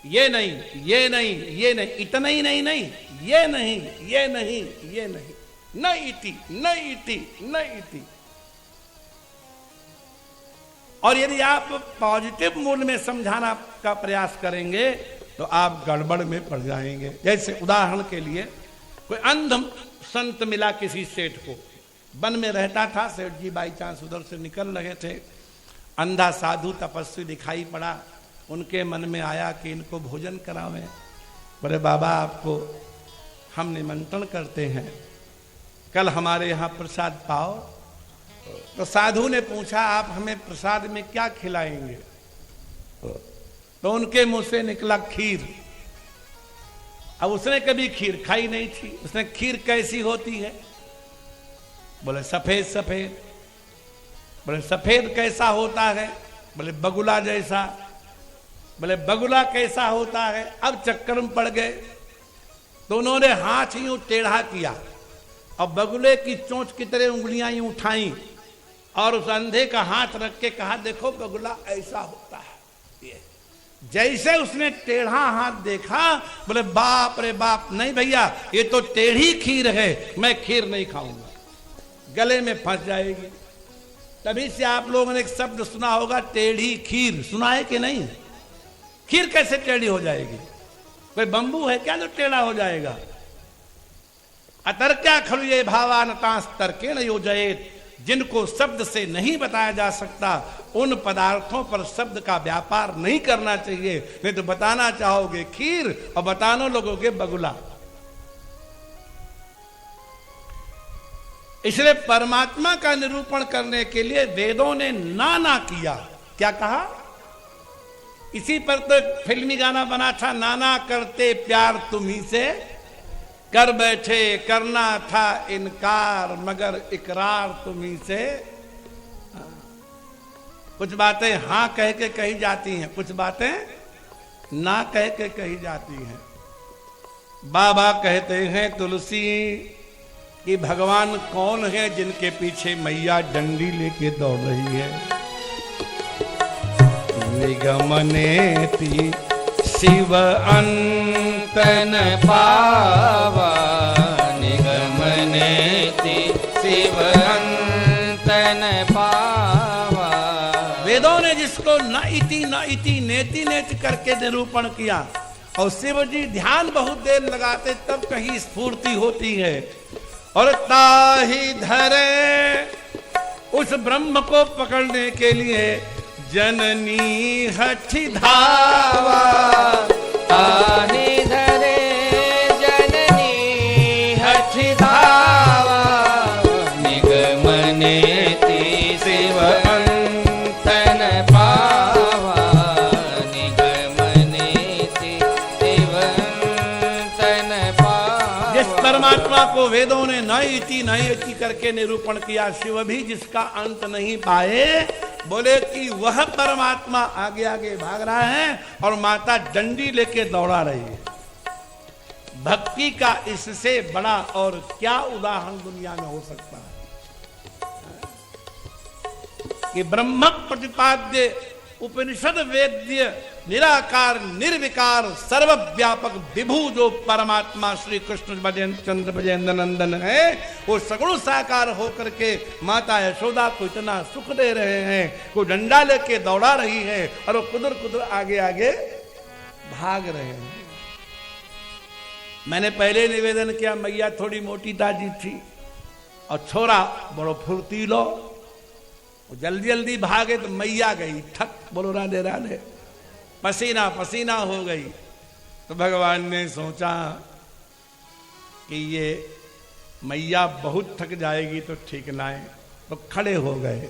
ये नहीं, ये नहीं, ये नहीं, इतना ही नहीं, नहीं, ये नहीं, ये नहीं, ये नहीं, न इति, न इति, न इति। और यदि आप पॉजिटिव मूड में समझाना का प्रयास करेंगे तो आप गड़बड़ में पड़ जाएंगे। जैसे उदाहरण के लिए कोई अंध संत मिला किसी सेठ को, वन में रहता था, सेठ जी बाई चांस उधर से निकल रहे थे, अंधा साधु तपस्वी दिखाई पड़ा। उनके मन में आया कि इनको भोजन करावें। बोले बाबा आपको हम निमंत्रण करते हैं, कल हमारे यहाँ प्रसाद पाओ। तो साधु ने पूछा आप हमें प्रसाद में क्या खिलाएंगे? तो उनके मुंह से निकला खीर। अब उसने कभी खीर खाई नहीं थी। उसने खीर कैसी होती है? बोले सफेद सफेद। बोले सफेद कैसा होता है? बोले बगुला जैसा। बोले बगुला कैसा होता है? अब चक्कर में पड़ गए। तो उन्होंने हाथ यूं टेढ़ा किया और बगुले की चोंच की तरह उंगलियां यूं उठाई और उस अंधे का हाथ रख के कहा देखो बगुला ऐसा होता है। ये जैसे उसने टेढ़ा हाथ देखा, बोले बाप रे बाप, नहीं भैया ये तो टेढ़ी खीर है, मैं खीर नहीं खाऊंगा, गले में फंस जाएगी। तभी से आप लोगों ने एक शब्द सुना होगा टेढ़ी खीर। सुना है कि नहीं? खीर कैसे टेढ़ी हो जाएगी? कोई बंबू है क्या जो टेढ़ा हो जाएगा? अतर्क्या खलु ये भावानतांस तर्केण योजयेत जिनको शब्द से नहीं बताया जा सकता, उन पदार्थों पर शब्द का व्यापार नहीं करना चाहिए। नहीं तो बताना चाहोगे खीर और बताना लोगोगे बगुला। इसलिए परमात्मा का निरूपण करने के लिए वेदों ने नाना किया। क्या कहा? इसी पर तो फिल्मी गाना बना था, नाना करते प्यार तुम्ही से, कर बैठे करना था इनकार मगर इकरार तुम्ही से। कुछ बातें हां कह के कही जाती हैं, कुछ बातें ना कह के कही जाती हैं। बाबा कहते हैं तुलसी कि भगवान कौन है जिनके पीछे मैया डंडी लेके दौड़ रही है। निगमनेति शिव अंतन पावा, निगमनेति शिव अंतन पावा। वेदों ने जिसको न इति नेति नेति करके निरूपण किया, और शिव जी ध्यान बहुत देर लगाते तब कहीं स्फूर्ति होती है। और ताहि धरे, उस ब्रह्म को पकड़ने के लिए जननी हठी धावा। ताहि धरे जननी हठी धावा, निगमनेति शिव अंतन पावा, निगमनेति शिव अंतन पावा। जिस परमात्मा को वेदों ने न इति करके निरूपण किया, शिव भी जिसका अंत नहीं पाए, बोले कि वह परमात्मा आगे आगे भाग रहा है और माता डंडी लेके दौड़ा रही है। भक्ति का इससे बड़ा और क्या उदाहरण दुनिया में हो सकता है कि ब्रह्म प्रतिपाद्य उपनिषद वेद्य निराकार निर्विकार सर्वव्यापक विभू जो परमात्मा श्री कृष्ण चंद्र ब्रजेंद्र नंदन है, वो सगुण साकार होकर के माता यशोदा को इतना सुख दे रहे हैं, वो डंडा लेके दौड़ा रही है और वो कुदर कुदर आगे आगे भाग रहे हैं। मैंने पहले निवेदन किया, मैया थोड़ी मोटी ताजी थी और छोरा बड़ो फुर्तीलो, जल्दी जल्दी भागे तो मैया गई ठक, बोलो राधे राधे, पसीना पसीना हो गई। तो भगवान ने सोचा कि ये मैया बहुत थक जाएगी तो ठीक ना है, तो खड़े हो गए,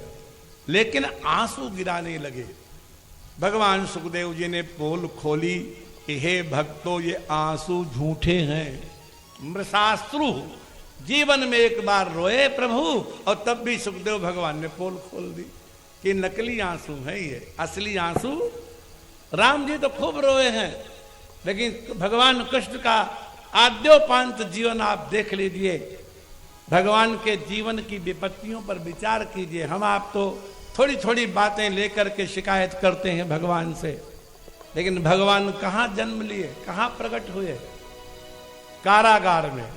लेकिन आंसू गिराने लगे। भगवान सुखदेव जी ने पोल खोली कि हे भक्तों, ये आंसू झूठे हैं, मृषाश्रु। जीवन में एक बार रोए प्रभु, और तब भी सुखदेव भगवान ने पोल खोल दी कि नकली आंसू है ये, असली आंसू। राम जी तो खूब रोए हैं, लेकिन भगवान कृष्ण का आद्योपांत जीवन आप देख लीजिए। भगवान के जीवन की विपत्तियों पर विचार कीजिए। हम आप तो थोड़ी थोड़ी बातें लेकर के शिकायत करते हैं भगवान से, लेकिन भगवान कहाँ जन्म लिए, कहाँ प्रकट हुए? कारागार में,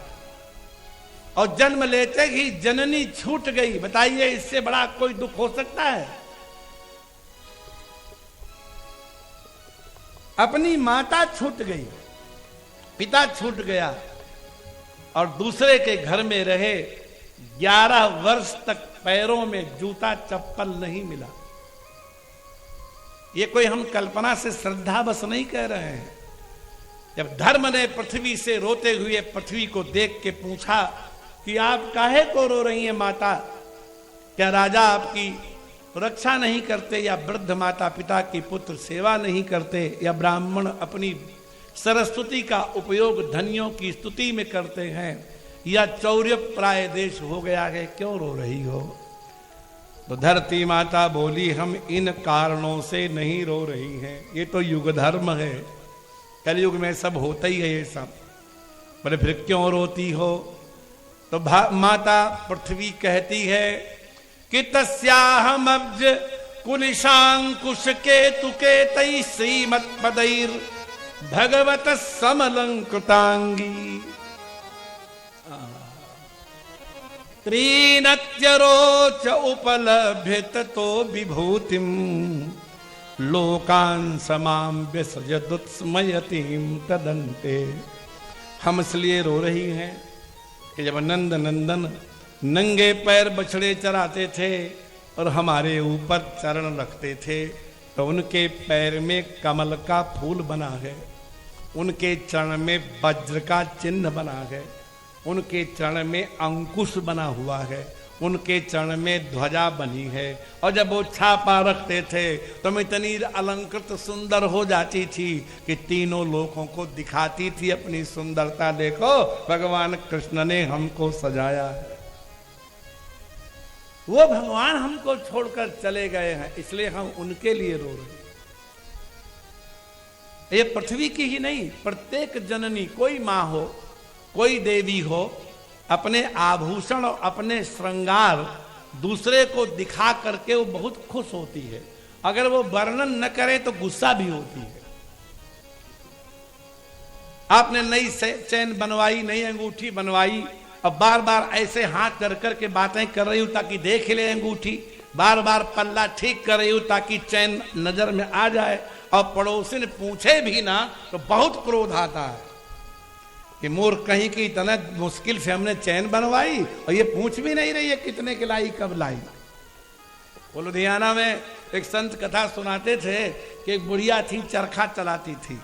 और जन्म लेते ही जननी छूट गई। बताइए, इससे बड़ा कोई दुख हो सकता है? अपनी माता छूट गई, पिता छूट गया, और दूसरे के घर में रहे 11 वर्ष तक पैरों में जूता चप्पल नहीं मिला। ये कोई हम कल्पना से श्रद्धा बस नहीं कह रहे हैं। जब धर्म ने पृथ्वी से रोते हुए पृथ्वी को देख के पूछा कि आप काहे को रो रही हैं माता? क्या राजा आपकी रक्षा नहीं करते, या वृद्ध माता पिता की पुत्र सेवा नहीं करते, या ब्राह्मण अपनी सरस्वती का उपयोग धनियों की स्तुति में करते हैं, या चौर्य प्राय देश हो गया है, क्यों रो रही हो? तो धरती माता बोली, हम इन कारणों से नहीं रो रही हैं, ये तो युग धर्म है, कलयुग में सब होता ही है ये सब। बोले फिर क्यों रोती हो? तो माता पृथ्वी कहती है कि तस्याहम अब्ज कुलिशांकुश केतु केतई श्रीमत् पदैर भगवत समलंकृतांगी त्रीनत्यरोच उपलभ्यत तो विभूतिम लोकान समाम व्यसजदुत्स्मयतीम तदन्ते। हम इसलिए रो रही हैं कि जब नंद नंदन नंगे पैर बछड़े चराते थे और हमारे ऊपर चरण रखते थे, तो उनके पैर में कमल का फूल बना है, उनके चरण में वज्र का चिन्ह बना है, उनके चरण में अंकुश बना हुआ है, उनके चरण में ध्वजा बनी है। और जब वो छापा रखते थे तो मैं इतनी अलंकृत सुंदर हो जाती थी कि तीनों लोगों को दिखाती थी अपनी सुंदरता। देखो भगवान कृष्ण ने हमको सजाया है। वो भगवान हमको छोड़कर चले गए हैं, इसलिए हम उनके लिए रो रहे हैं। ये पृथ्वी की ही नहीं, प्रत्येक जननी, कोई मां हो, कोई देवी हो, अपने आभूषण और अपने श्रृंगार दूसरे को दिखा करके वो बहुत खुश होती है। अगर वो वर्णन न करे तो गुस्सा भी होती है। आपने नई चैन बनवाई, नई अंगूठी बनवाई, और बार बार ऐसे हाथ कर करके बातें कर रही हूं ताकि देख ले अंगूठी, बार बार पल्ला ठीक कर रही हूं ताकि चैन नजर में आ जाए, और पड़ोसी ने पूछे भी ना तो बहुत क्रोध आता है कि मोर कहीं की इतना मुश्किल से हमने चैन बनवाई और ये पूछ भी नहीं रही है कितने की लाई, कब लाई। वो लुधियाना में एक संत कथा सुनाते थे कि एक बुढ़िया थी, चरखा चलाती थी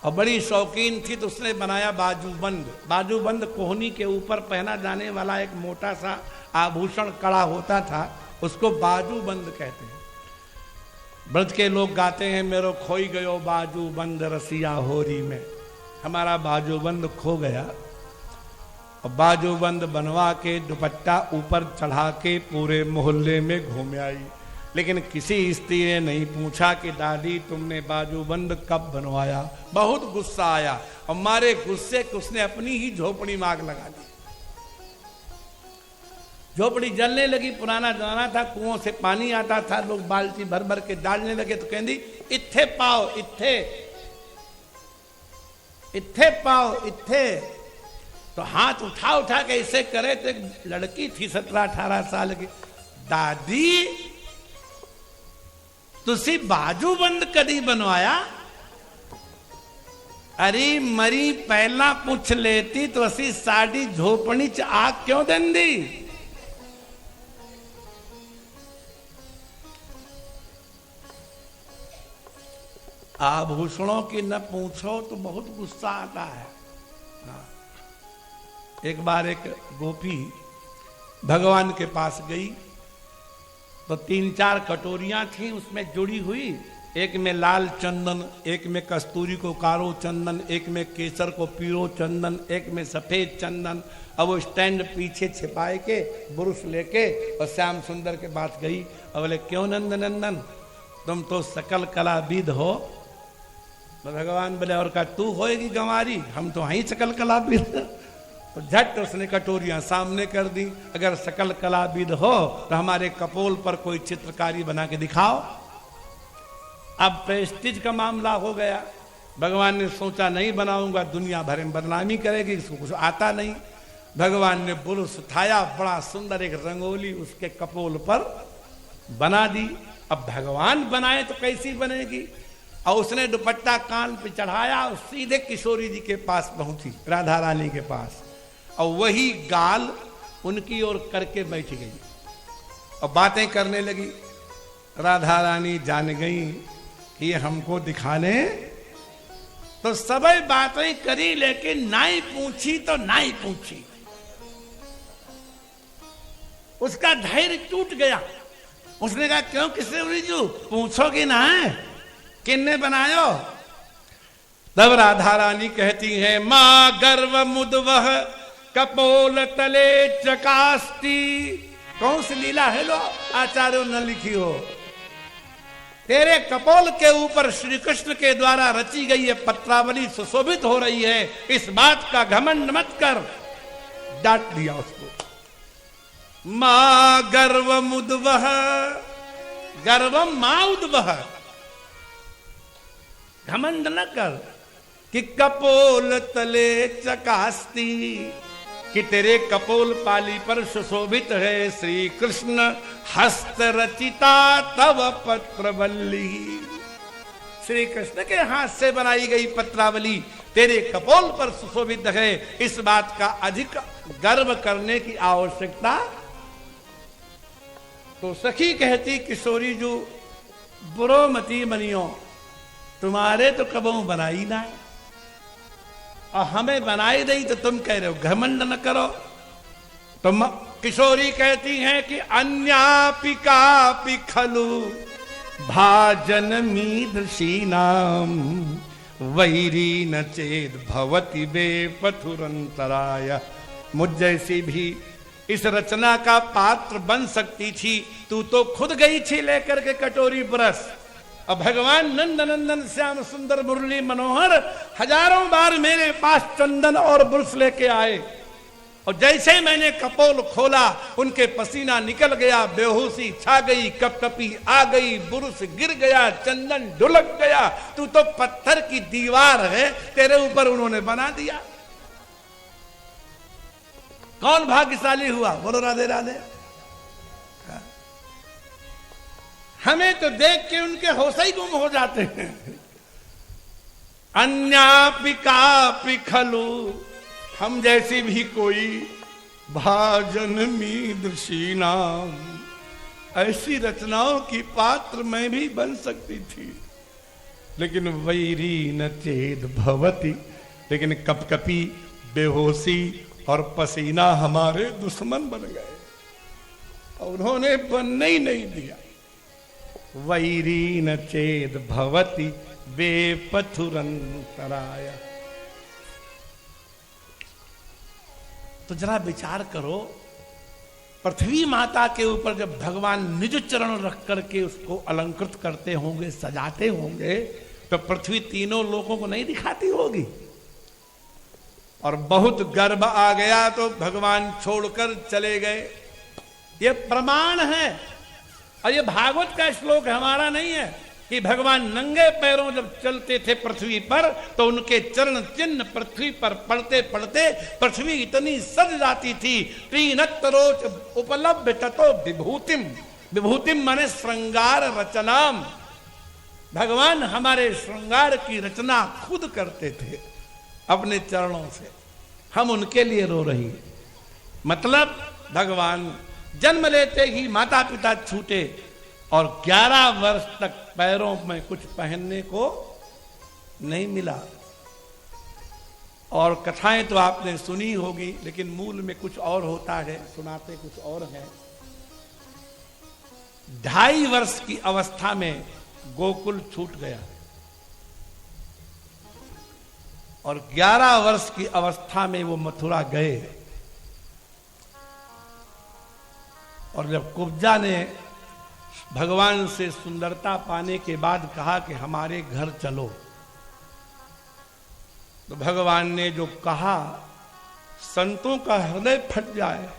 और बड़ी शौकीन थी, तो उसने बनाया बाजूबंद। बाजूबंद कोहनी के ऊपर पहना जाने वाला एक मोटा सा आभूषण कड़ा होता था, उसको बाजूबंद कहते हैं। ब्रज के लोग गाते हैं, मेरो खोई गयो बाजूबंद रसिया होरी में, हमारा बाजूबंद खो गया। और बाजूबंद बनवा के दुपट्टा ऊपर चढ़ा के पूरे मोहल्ले में घूम आई, लेकिन किसी स्त्री ने नहीं पूछा कि दादी तुमने बाजूबंद कब बनवाया। बहुत गुस्सा आया और मारे गुस्से को उसने अपनी ही झोपड़ी में आग लगा दी। झोपड़ी जलने लगी। पुराना जमाना था, कुओं से पानी आता था, लोग बाल्टी भर भर के डालने लगे। तो कहती इत्थे पाओ, इत्थे इत्थे पाओ, इत्थे। तो हाथ उठा उठा के ऐसे करे तो एक लड़की थी 17-18 साल की, दादी तुसी बाजूबंद कदी बनवाया? अरे मरी पहला पूछ लेती तो असी साड़ी झोपड़ी च आग क्यों देंदी। आभूषणों की न पूछो तो बहुत गुस्सा आता है। एक बार एक गोपी भगवान के पास गई तो 3-4 कटोरियां थी उसमें जुड़ी हुई, एक में लाल चंदन, एक में कस्तूरी को कारो चंदन, एक में केसर को पीरो चंदन, एक में सफेद चंदन। अब वो स्टैंड पीछे छिपाए के बुरुश लेके और श्याम सुंदर के पास गई और बोले क्यों नंदन तुम तो सकल कलाविद हो। तो भगवान बोले और का तू होएगी गंवारी, हम तो हैं सकल कलाविद। तो झट उसने कटोरियां सामने कर दी, अगर सकल कलाविद हो तो हमारे कपोल पर कोई चित्रकारी बना के दिखाओ। अब प्रेस्टीज का मामला हो गया। भगवान ने सोचा नहीं बनाऊंगा, दुनिया भर में बदनामी करेगी, इसको कुछ आता नहीं। भगवान ने बुरुश उठाया, बड़ा सुंदर एक रंगोली उसके कपोल पर बना दी। अब भगवान बनाए तो कैसी बनेगी। और उसने दुपट्टा कान पे चढ़ाया और सीधे किशोरी जी के पास पहुंची, राधा रानी के पास, और वही गाल उनकी ओर करके बैठ गई और बातें करने लगी। राधा रानी जान गई कि ये हमको दिखाने, तो सबे बातें करी लेकिन नाई पूछी तो नाई पूछी। उसका धैर्य टूट गया। उसने कहा क्यों किसने उरीजू, पूछोगी ना किन्ने बनायो। तब राधा रानी कहती है मां गर्व मुदवह कपोल तले चकास्ती। कौन सी लीला है लो आचार्यों न लिखी हो। तेरे कपोल के ऊपर श्री कृष्ण के द्वारा रची गई ये पत्रावली सुशोभित हो रही है, इस बात का घमंड मत कर। डांट दिया उसको। मां गर्व मुदवह, गर्वम मां उद्वह, घमंड न कर कि कपोल तले चकास्ती, कि तेरे कपोल पाली पर सुशोभित है श्री कृष्ण हस्त रचिता तव पत्रवल्ली। श्री कृष्ण के हाथ से बनाई गई पत्रावली तेरे कपोल पर सुशोभित है, इस बात का अधिक गर्व करने की आवश्यकता। तो सखी कहती किशोरी जो बुरो मती मनियो, तुम्हारे तो कबू बनाई ना है और हमें बनाई नहीं, तो तुम कह रहे हो घमंड न करो। तो किशोरी कहती हैं कि अन्यापि कापि खलु भाजन मीदृशीनाम वैरी न चेद भवति बे पथुरंतराय। मुझ जैसी भी इस रचना का पात्र बन सकती थी, तू तो खुद गई थी लेकर के कटोरी ब्रश। और भगवान नंद नंदन श्याम सुंदर मुरली मनोहर हजारों बार मेरे पास चंदन और ब्रश लेके आए, और जैसे मैंने कपोल खोला उनके पसीना निकल गया, बेहोशी छा गई, कपकपी आ गई, बुरुस गिर गया, चंदन ढुलक गया। तू तो पत्थर की दीवार है, तेरे ऊपर उन्होंने बना दिया। कौन भाग्यशाली हुआ? बोलो राधे राधे। हमें तो देख के उनके होश ही गुम हो जाते हैं। अन्यापि कापि खलु, हम जैसी भी कोई भाजन मीदृशी नाम, ऐसी रचनाओं की पात्र मैं भी बन सकती थी, लेकिन वैरी न चेद भवती, लेकिन कपकपी, बेहोशी और पसीना हमारे दुश्मन बन गए और उन्होंने बनने ही नहीं दिया। वैरी न चेद भवती वे पथुरंतराय। तो जरा विचार करो, पृथ्वी माता के ऊपर जब भगवान निज चरण रख करके उसको अलंकृत करते होंगे, सजाते होंगे, तो पृथ्वी तीनों लोगों को नहीं दिखाती होगी। और बहुत गर्भ आ गया तो भगवान छोड़कर चले गए। ये प्रमाण है, और ये भागवत का श्लोक हमारा नहीं है कि भगवान नंगे पैरों जब चलते थे पृथ्वी पर तो उनके चरण चिन्ह पृथ्वी पर पड़ते पड़ते पृथ्वी इतनी सज जाती थी। त्रिनत्तरोच उपलब्ध ततो विभूतिम, विभूतिम माने श्रृंगार रचनाम। भगवान हमारे श्रृंगार की रचना खुद करते थे अपने चरणों से, हम उनके लिए रो रही हैं। मतलब भगवान जन्म लेते ही माता पिता छूटे और 11 वर्ष तक पैरों में कुछ पहनने को नहीं मिला। और कथाएं तो आपने सुनी होगी, लेकिन मूल में कुछ और होता है, सुनाते कुछ और है। 2.5 वर्ष की अवस्था में गोकुल छूट गया और 11 वर्ष की अवस्था में वो मथुरा गए। और जब कुब्जा ने भगवान से सुंदरता पाने के बाद कहा कि हमारे घर चलो, तो भगवान ने जो कहा संतों का हृदय फट जाए।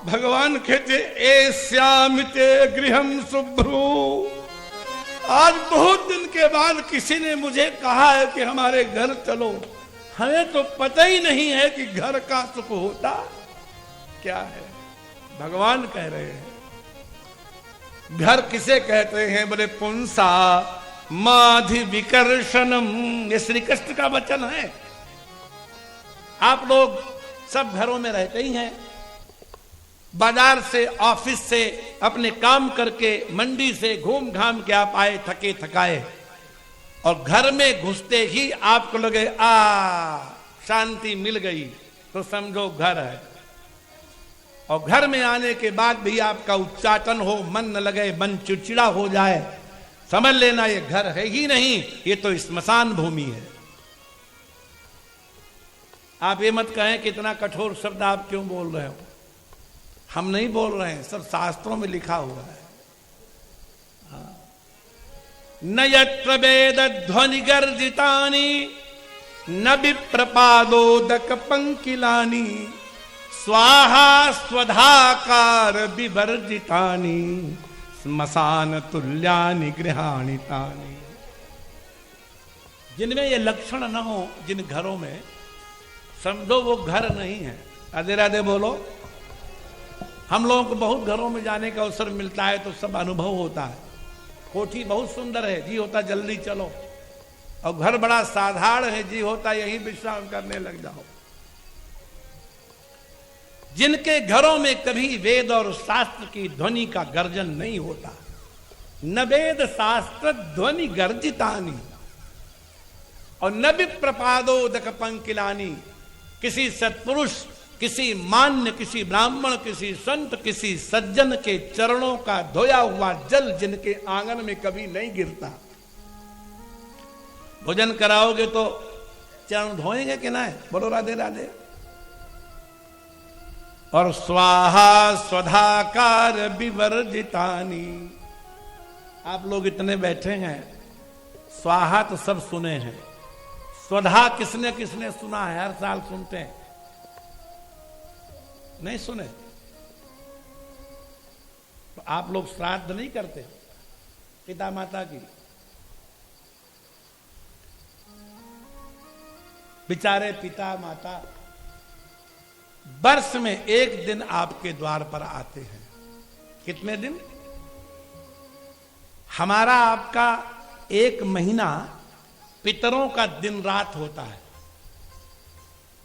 भगवान कहते ए श्यामिते गृहम शुभ्रू, आज बहुत दिन के बाद किसी ने मुझे कहा है कि हमारे घर चलो। हमें तो पता ही नहीं है कि घर का सुख होता क्या है। भगवान कह रहे हैं घर किसे कहते हैं? बोले पुंसा माधि विकर्षणम, ये श्री कृष्ण का वचन है। आप लोग सब घरों में रहते ही हैं, बाजार से, ऑफिस से, अपने काम करके, मंडी से घूम घाम के आप आए थके थकाए, और घर में घुसते ही आपको लगे शांति मिल गई, तो समझो घर है। और घर में आने के बाद भी आपका उच्चाटन हो, मन न लगे, मन चिड़चिड़ा हो जाए, समझ लेना ये घर है ही नहीं, ये तो स्मशान भूमि है। आप ये मत कहें कि इतना कठोर शब्द आप क्यों बोल रहे हो। हम नहीं बोल रहे हैं, सब शास्त्रों में लिखा हुआ है। न यत्र वेद ध्वनि गर्जितानि न विप्रपादोदक पंकिलानि स्वाहा स्वधाकार विवर्जितानि स्मशान तुल्यानि गृहाणि तानि। जिनमें ये लक्षण न हो, जिन घरों में, समझो वो घर नहीं है। राधे राधे बोलो। हम लोगों को बहुत घरों में जाने का अवसर मिलता है तो सब अनुभव होता है। कोठी बहुत सुंदर है, जी होता जल्दी चलो, और घर बड़ा साधारण है, जी होता यहीं विश्राम करने लग जाओ। जिनके घरों में कभी वेद और शास्त्र की ध्वनि का गर्जन नहीं होता। न वेद शास्त्र ध्वनि गर्जितानी और न विप्रपादोदक पंकिलानी। किसी सत्पुरुष, किसी मान्य, किसी ब्राह्मण, किसी संत, किसी सज्जन के चरणों का धोया हुआ जल जिनके आंगन में कभी नहीं गिरता। भोजन कराओगे तो चरण धोएंगे कि नहीं? बोलो राधे राधे। और स्वाहा स्वधाकार विवर्जितानी। आप लोग इतने बैठे हैं, स्वाहा तो सब सुने हैं, स्वधा किसने किसने सुना है? हर साल सुनते हैं, नहीं सुने? तो आप लोग श्राद्ध नहीं करते पिता माता की? बेचारे पिता माता वर्ष में एक दिन आपके द्वार पर आते हैं। कितने दिन? हमारा आपका एक महीना पितरों का दिन रात होता है।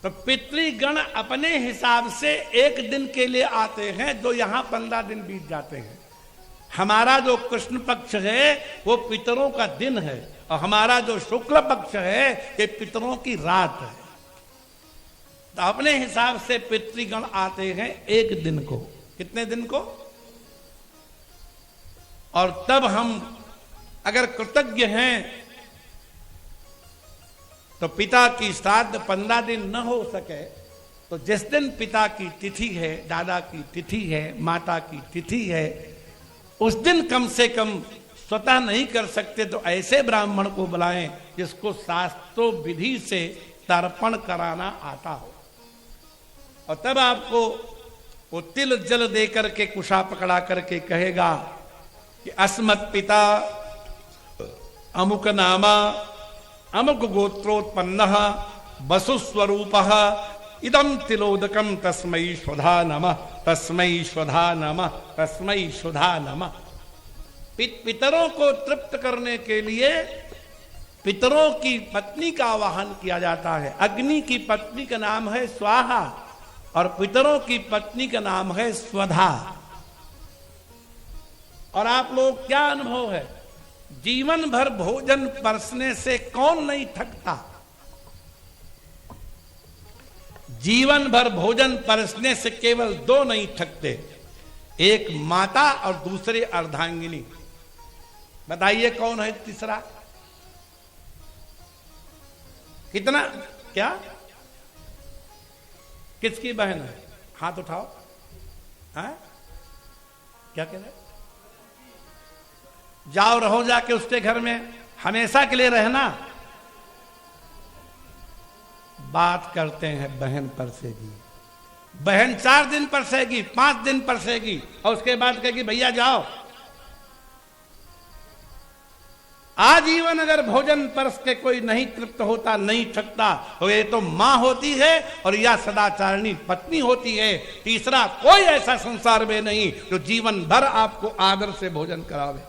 तो पितृगण अपने हिसाब से एक दिन के लिए आते हैं, जो यहां 15 दिन बीत जाते हैं। हमारा जो कृष्ण पक्ष है वो पितरों का दिन है, और हमारा जो शुक्ल पक्ष है ये पितरों की रात है। तो अपने हिसाब से पितृगण आते हैं एक दिन को। कितने दिन को? और तब हम अगर कृतज्ञ हैं तो पिता की श्राद्ध 15 दिन न हो सके तो जिस दिन पिता की तिथि है, दादा की तिथि है, माता की तिथि है, उस दिन कम से कम स्वतः नहीं कर सकते तो ऐसे ब्राह्मण को बुलाएं जिसको शास्त्रों विधि से तर्पण कराना आता हो। और तब आपको वो तिल जल दे करके कुशा पकड़ा करके कहेगा कि अस्मत् पिता अमुक नामा अमुक गोत्रोत्पन्नः वसुस्वरूपः इदं तिलोदकं तस्मै स्वधा नमः, तस्मै स्वधा नमः, तस्मै स्वधा नमः। पितरों को तृप्त करने के लिए पितरों की पत्नी का आवाहन किया जाता है। अग्नि की पत्नी का नाम है स्वाहा और पितरों की पत्नी का नाम है स्वधा। और आप लोग क्या अनुभव है? जीवन भर भोजन परसने से कौन नहीं थकता? जीवन भर भोजन परसने से केवल दो नहीं थकते, एक माता और दूसरी अर्धांगिनी। बताइए कौन है तीसरा? कितना? क्या? किसकी बहन है? हाथ उठाओ। हाँ? क्या कह रहे? जाओ रहो जाके उसके घर में, हमेशा के लिए रहना। बात करते हैं बहन परसेगी। बहन 4 दिन परसेगी, 5 दिन परसेगी और उसके बाद कहेगी भैया जाओ। आजीवन अगर भोजन परस के कोई नहीं तृप्त होता, नहीं थकता, तो ये तो मां होती है और या सदाचारिणी पत्नी होती है। तीसरा कोई ऐसा संसार में नहीं जो जीवन भर आपको आदर से भोजन करावे।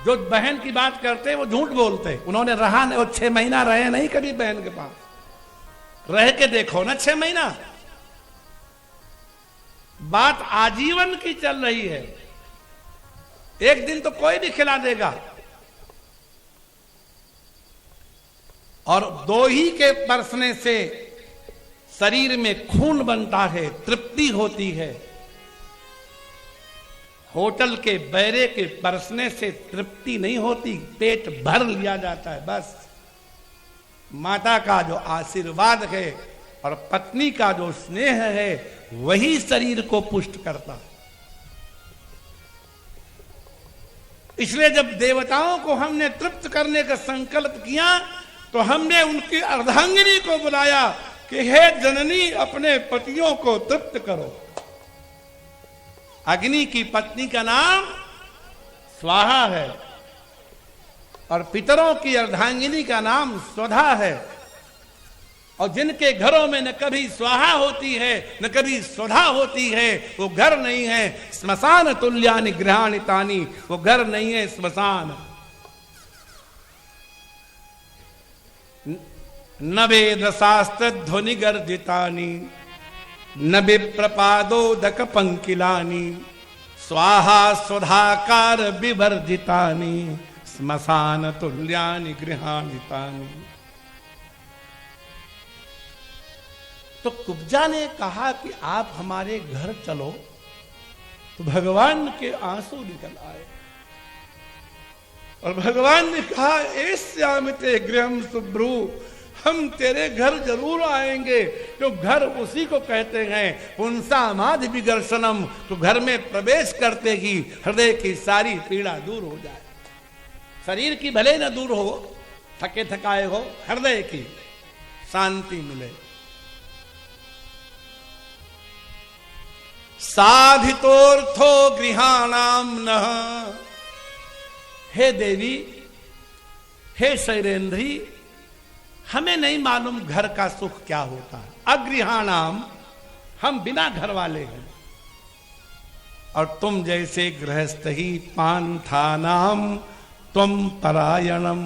जो बहन की बात करते वो झूठ बोलते। उन्होंने रहा नहीं, वो 6 महीना रहे नहीं कभी बहन के पास। रह के देखो ना 6 महीना। बात आजीवन की चल रही है। एक दिन तो कोई भी खिला देगा। और 2 ही के परसने से शरीर में खून बनता है, तृप्ति होती है। होटल के बैरे के परसने से तृप्ति नहीं होती, पेट भर लिया जाता है बस। माता का जो आशीर्वाद है और पत्नी का जो स्नेह है वही शरीर को पुष्ट करता है। इसलिए जब देवताओं को हमने तृप्त करने का संकल्प किया तो हमने उनकी अर्धांगिनी को बुलाया कि हे जननी, अपने पतियों को तृप्त करो। अग्नि की पत्नी का नाम स्वाहा है और पितरों की अर्धांगिनी का नाम स्वधा है। और जिनके घरों में न कभी स्वाहा होती है न कभी स्वधा होती है, वो घर नहीं है। स्मशान तुल्यानि गृहाणि तानि, वो घर नहीं है, स्मशान। न वेद शास्त्र ध्वनि गर्जितानि न विप्रपादोदक पंकिलानी स्वाहा सुधाकार विवर्जितानि स्मशान तुल्यानि गृहाणितानि। तो कुब्जा ने कहा कि आप हमारे घर चलो, तो भगवान के आंसू निकल आए और भगवान ने कहा एस्यामिते गृहम शुभ्रू, हम तेरे घर जरूर आएंगे। तो घर उसी को कहते हैं पुंसामादि विगर्शनम, तो घर में प्रवेश करते ही हृदय की सारी पीड़ा दूर हो जाए। शरीर की भले न दूर हो, थके थकाए हो, हृदय की शांति मिले। साधितोर्थो गृहाणाम नः, हे देवी, हे शैलेंद्री, हमें नहीं मालूम घर का सुख क्या होता है। अगृहाणाम, हम बिना घर वाले हैं, और तुम जैसे गृहस्थ ही पांथानाम तुम परायणम,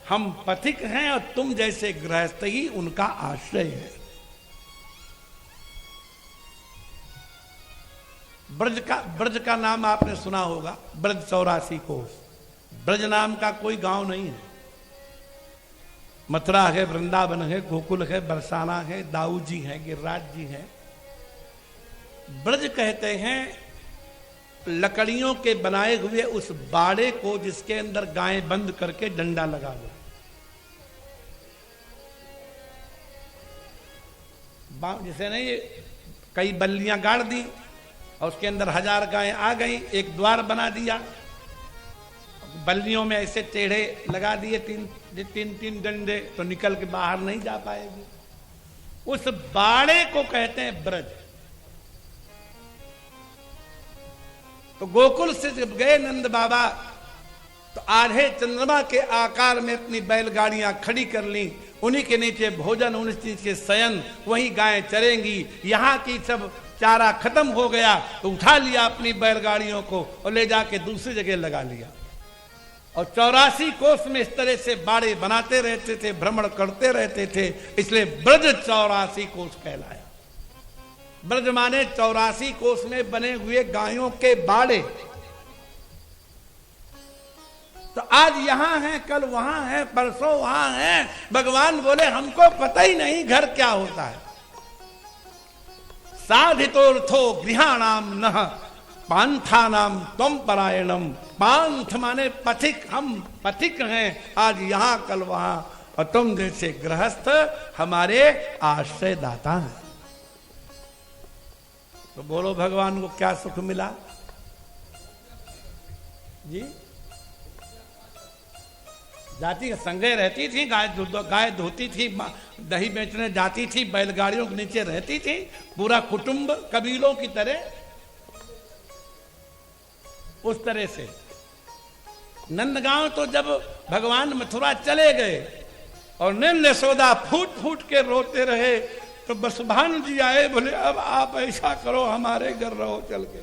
हम पथिक हैं और तुम जैसे गृहस्थ ही उनका आश्रय है। ब्रज का नाम आपने सुना होगा, ब्रज 84 कोस। ब्रज नाम का कोई गांव नहीं है। मथुरा है, वृंदावन है, गोकुल है, बरसाना है, दाऊ जी हैं, गिरिराज जी हैं। ब्रज कहते हैं लकड़ियों के बनाए हुए उस बाड़े को जिसके अंदर गायें बंद करके डंडा लगा दो। जैसे नहीं कई बल्लियां गाड़ दी और उसके अंदर 1000 गायें आ गई, एक द्वार बना दिया, बल्लियों में ऐसे टेढ़े लगा दिए तीन डंडे, तो निकल के बाहर नहीं जा पाएगी। उस बाड़े को कहते हैं ब्रज। तो गोकुल से जब गए नंद बाबा, तो आधे चंद्रमा के आकार में अपनी बैलगाड़ियां खड़ी कर ली, उन्हीं के नीचे भोजन, उन्हीं चीज के शयन, वहीं गायें चरेंगी। यहां की सब चारा खत्म हो गया तो उठा लिया अपनी बैलगाड़ियों को और ले जाके दूसरी जगह लगा लिया। और 84 कोस में इस तरह से बाड़े बनाते रहते थे, भ्रमण करते रहते थे, इसलिए ब्रज 84 कोस कहलाया। ब्रज माने 84 कोस में बने हुए गायों के बाड़े। तो आज यहां है, कल वहां है, परसों वहां है। भगवान बोले हमको पता ही नहीं घर क्या होता है। साधितोर्थो गृहाणाम नः पांथानाम त्वम परायणम। पांथ माने पथिक, हम पथिक हैं, आज यहां कल वहां, और तुम जैसे गृहस्थ हमारे आश्रयदाता हैं। तो बोलो भगवान को क्या सुख मिला जी? जाति संगे रहती थी, गाय धोती थी, दही बेचने जाती थी, बैलगाड़ियों के नीचे रहती थी, पूरा कुटुंब कबीलों की तरह। उस तरह से नंदगांव तो जब भगवान मथुरा चले गए और नंद यशोदा फूट फूट के रोते रहे, तो बसभान जी आए, बोले अब आप ऐसा करो, हमारे घर रहो चल के।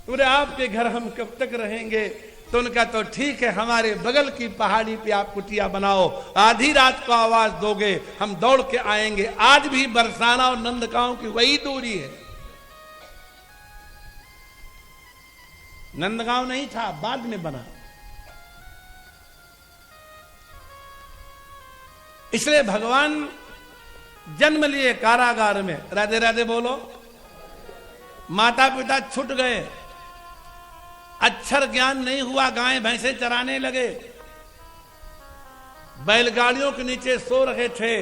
बोले आपके घर हम कब तक रहेंगे? तो उनका तो ठीक है, हमारे बगल की पहाड़ी पे आप कुटिया बनाओ, आधी रात को आवाज दोगे, हम दौड़ के आएंगे। आज भी बरसाना और नंदगांव की वही दूरी है। नंदगांव नहीं था, बाद में बना। इसलिए भगवान जन्म लिए कारागार में। राधे राधे बोलो। माता पिता छूट गए, अक्षर ज्ञान नहीं हुआ, गाय भैंसे चराने लगे, बैलगाड़ियों के नीचे सो रहे थे।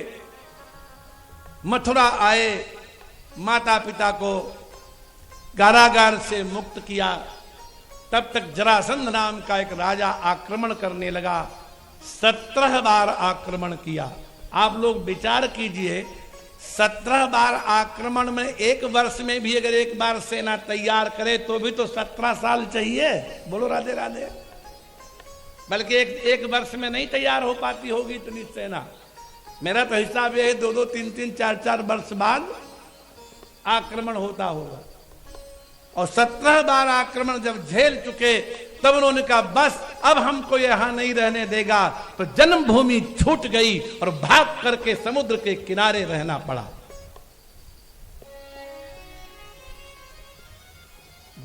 मथुरा आए, माता पिता को कारागार से मुक्त किया। तब तक जरासंध नाम का एक राजा आक्रमण करने लगा, 17 बार आक्रमण किया। आप लोग विचार कीजिए, 17 बार आक्रमण में एक वर्ष में भी अगर एक बार सेना तैयार करे तो भी तो 17 साल चाहिए। बोलो राधे राधे। बल्कि एक वर्ष में नहीं तैयार हो पाती होगी इतनी सेना। मेरा तो हिसाब यह है 2-2, 3-3, 4-4 वर्ष बाद आक्रमण होता होगा। और 17 बार आक्रमण जब झेल चुके, तब उन्होंने कहा बस अब हमको यहां नहीं रहने देगा। तो जन्मभूमि छूट गई और भाग करके समुद्र के किनारे रहना पड़ा।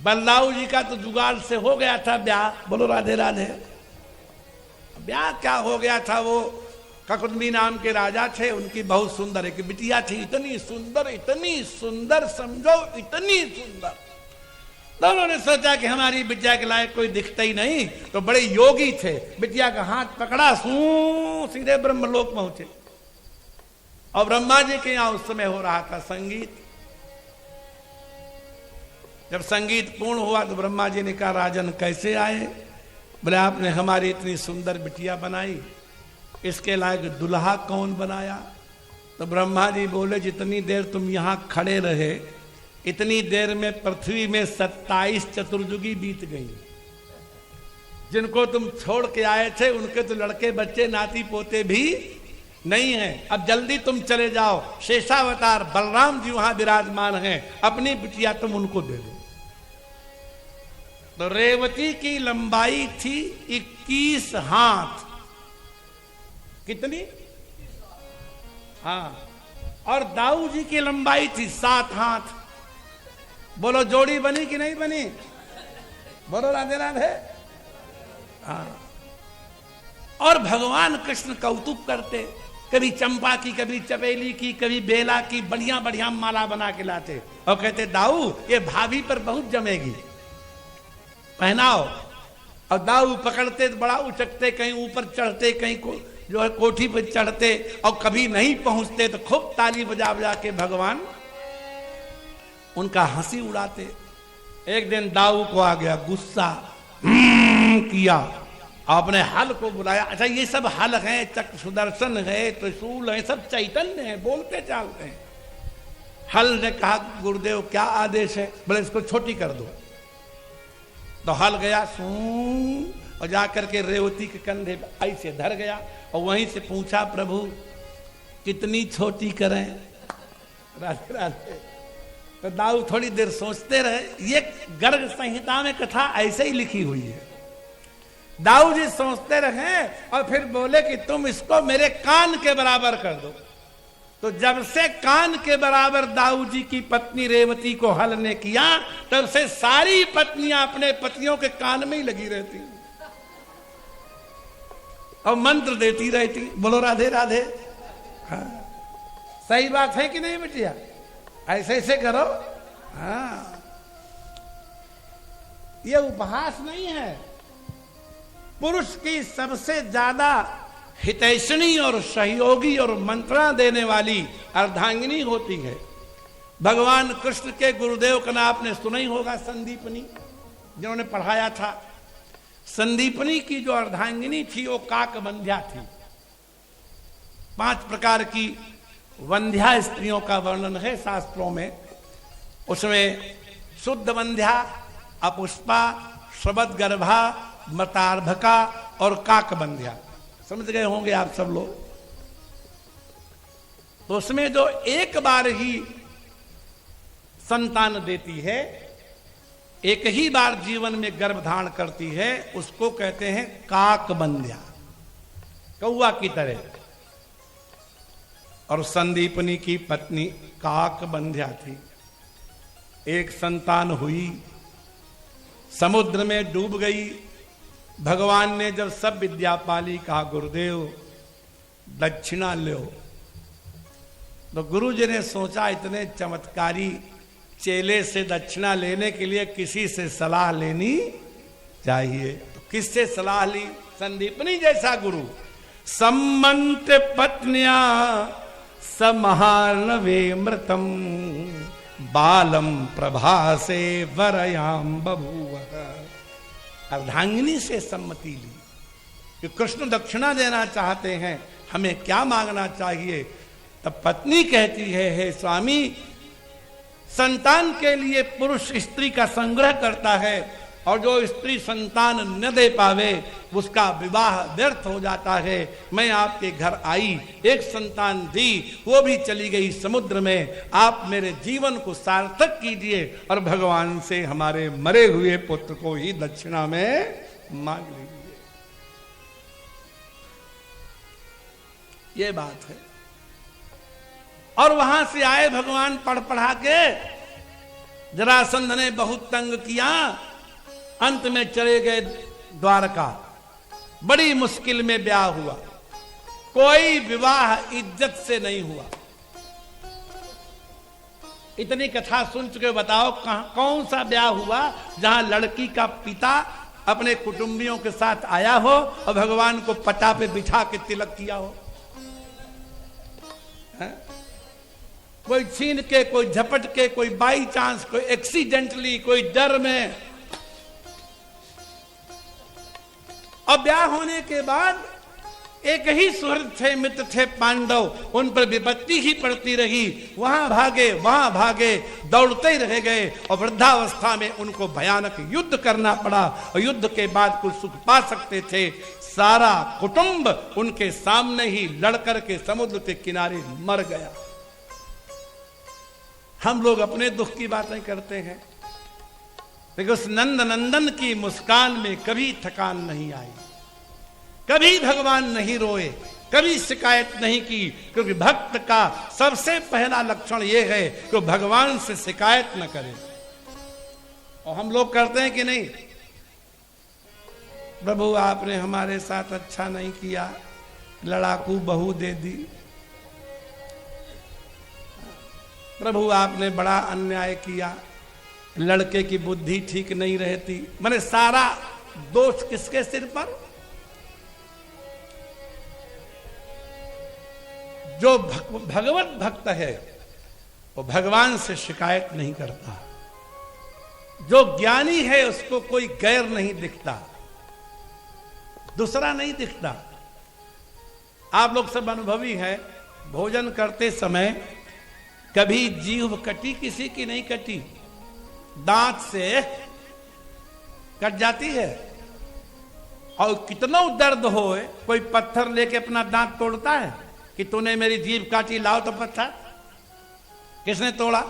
बलदाऊ जी का तो जुगाड़ से हो गया था ब्याह, बोलो राधे राधे। ब्याह क्या हो गया था, वो ककुटुंबी नाम के राजा थे, उनकी बहुत सुंदर एक बिटिया थी, इतनी सुंदर समझो, इतनी सुंदर। तो उन्होंने सोचा कि हमारी बिटिया के लायक कोई दिखता ही नहीं, तो बड़े योगी थे, बिटिया का हाथ पकड़ा, सीधे ब्रह्मलोक पहुंचे। और ब्रह्मा जी के यहां उस समय हो रहा था संगीत। जब संगीत पूर्ण हुआ तो ब्रह्मा जी ने कहा, राजन कैसे आए? बोले आपने हमारी इतनी सुंदर बिटिया बनाई, इसके लायक दुल्हा कौन बनाया? तो ब्रह्मा जी बोले, जितनी देर तुम यहां खड़े रहे, इतनी देर में पृथ्वी में 27 चतुर्युगी बीत गई। जिनको तुम छोड़ के आए थे उनके तो लड़के बच्चे नाती पोते भी नहीं हैं। अब जल्दी तुम चले जाओ, शेषावतार बलराम जी वहां विराजमान हैं, अपनी बिटिया तुम उनको दे दो। तो रेवती की लंबाई थी 21 हाथ। कितनी? हाँ। और दाऊ जी की लंबाई थी 7 हाथ। बोलो जोड़ी बनी कि नहीं बनी? बोलो राधे राधे। हाँ। और भगवान कृष्ण कौतुक करते, कभी चंपा की, कभी चमेली की, कभी बेला की, बढ़िया बढ़िया माला बना के लाते और कहते दाऊ ये भाभी पर बहुत जमेगी, पहनाओ। और दाऊ पकड़ते तो बड़ा उचकते, कहीं ऊपर चढ़ते, कहीं जो है कोठी पर चढ़ते, और कभी नहीं पहुंचते तो खूब ताली बजा बजा के भगवान उनका हंसी उड़ाते। एक दिन दाऊ को आ गया गुस्सा, किया, आपने हल को बुलाया। अच्छा ये सब हल हैं, चक्र सुदर्शन है, त्रिशूल है, सब चैतन्य है, बोलते चालते हैं। हल ने कहा, गुरुदेव क्या आदेश है? बोले इसको छोटी कर दो। तो हल गया और जाकर के रेवती के कंधे पे ऐसे धर गया और वहीं से पूछा, प्रभु कितनी छोटी करें? राधे राधे। तो दाऊ थोड़ी देर सोचते रहे। ये गर्ग संहिता में कथा ऐसे ही लिखी हुई है। दाऊ जी सोचते रहे और फिर बोले कि तुम इसको मेरे कान के बराबर कर दो। तो जब से कान के बराबर दाऊ जी की पत्नी रेवती को हल ने किया, तब से सारी पत्नियां अपने पतियों के कान में ही लगी रहती और मंत्र देती रहती। बोलो राधे राधे। हाँ। सही बात है कि नहीं बिटिया? ऐसे ऐसे करो। हाँ। ये उपहास नहीं है। पुरुष की सबसे ज्यादा हितैषणी और सहयोगी और मंत्रणा देने वाली अर्धांगिनी होती है। भगवान कृष्ण के गुरुदेव का नाम आपने सुना ही होगा, संदीपनी, जिन्होंने पढ़ाया था। संदीपनी की जो अर्धांगिनी थी वो काकवंध्या थी। 5 प्रकार की वंध्या स्त्रियों का वर्णन है शास्त्रों में। उसमें शुद्ध वंध्या, अपुष्पा, श्रवदगर्भा, मतार्भका और काकवंध्या। समझ गए होंगे आप सब लोग। तो उसमें जो एक बार ही संतान देती है, एक ही बार जीवन में गर्भ धारण करती है, उसको कहते हैं काकवंध्या, कौवा की तरह। और संदीपनी की पत्नी काकवंध्या थी। एक संतान हुई, समुद्र में डूब गई। भगवान ने जब सब विद्या पाली, कहा गुरुदेव दक्षिणा लो। तो गुरु जी ने सोचा इतने चमत्कारी चेले से दक्षिणा लेने के लिए किसी से सलाह लेनी चाहिए। तो किससे सलाह ली? संदीपनी जैसा गुरु। सम्मंत पत्निया समहार्णवे मृतम बालम प्रभासे वरयाम बभूव। अर्धांगिनी से सम्मति ली कि कृष्ण दक्षिणा देना चाहते हैं, हमें क्या मांगना चाहिए? तब पत्नी कहती है, हे स्वामी, संतान के लिए पुरुष स्त्री का संग्रह करता है और जो स्त्री संतान न दे पावे उसका विवाह व्यर्थ हो जाता है। मैं आपके घर आई, एक संतान दी, वो भी चली गई समुद्र में। आप मेरे जीवन को सार्थक कीजिए और भगवान से हमारे मरे हुए पुत्र को ही दक्षिणा में मांग लीजिए। ये बात है। और वहां से आए भगवान पढ़ पढ़ा के जरासंध ने बहुत तंग किया, अंत में चले गए द्वारका। बड़ी मुश्किल में ब्याह हुआ, कोई विवाह इज्जत से नहीं हुआ। इतनी कथा सुन चुके, बताओ कौन सा ब्याह हुआ जहां लड़की का पिता अपने कुटुंबियों के साथ आया हो और भगवान को पटा पे बिठा के तिलक किया हो? है? कोई छीन के, कोई झपट के, कोई बाई चांस, कोई एक्सीडेंटली, कोई डर में। और ब्याह होने के बाद एक ही सुहृद थे, मित्र थे पांडव, उन पर विपत्ति ही पड़ती रही। वहां भागे, दौड़ते ही रह गए और वृद्धावस्था में उनको भयानक युद्ध करना पड़ा। और युद्ध के बाद कुछ सुख पा सकते थे, सारा कुटुंब उनके सामने ही लड़कर के समुद्र के किनारे मर गया। हम लोग अपने दुख की बातें करते हैं, लेकिन उस नंद नंदन की मुस्कान में कभी थकान नहीं आई, कभी भगवान नहीं रोए, कभी शिकायत नहीं की। क्योंकि भक्त का सबसे पहला लक्षण यह है कि भगवान से शिकायत न करे। और हम लोग करते हैं कि नहीं? प्रभु आपने हमारे साथ अच्छा नहीं किया, लड़ाकू बहू दे दी। प्रभु आपने बड़ा अन्याय किया, लड़के की बुद्धि ठीक नहीं रहती। मैंने सारा दोष किसके सिर पर? जो भगवत भक्त है वो भगवान से शिकायत नहीं करता। जो ज्ञानी है उसको कोई गैर नहीं दिखता, दूसरा नहीं दिखता। आप लोग सब अनुभवी हैं, भोजन करते समय कभी जीभ कटी किसी की? नहीं कटी। दांत से कट जाती है। और कितना दर्द हो, कोई पत्थर लेके अपना दांत तोड़ता है कि तूने मेरी जीभ काटी, लाओ तो पत्थर। किसने तोड़ा?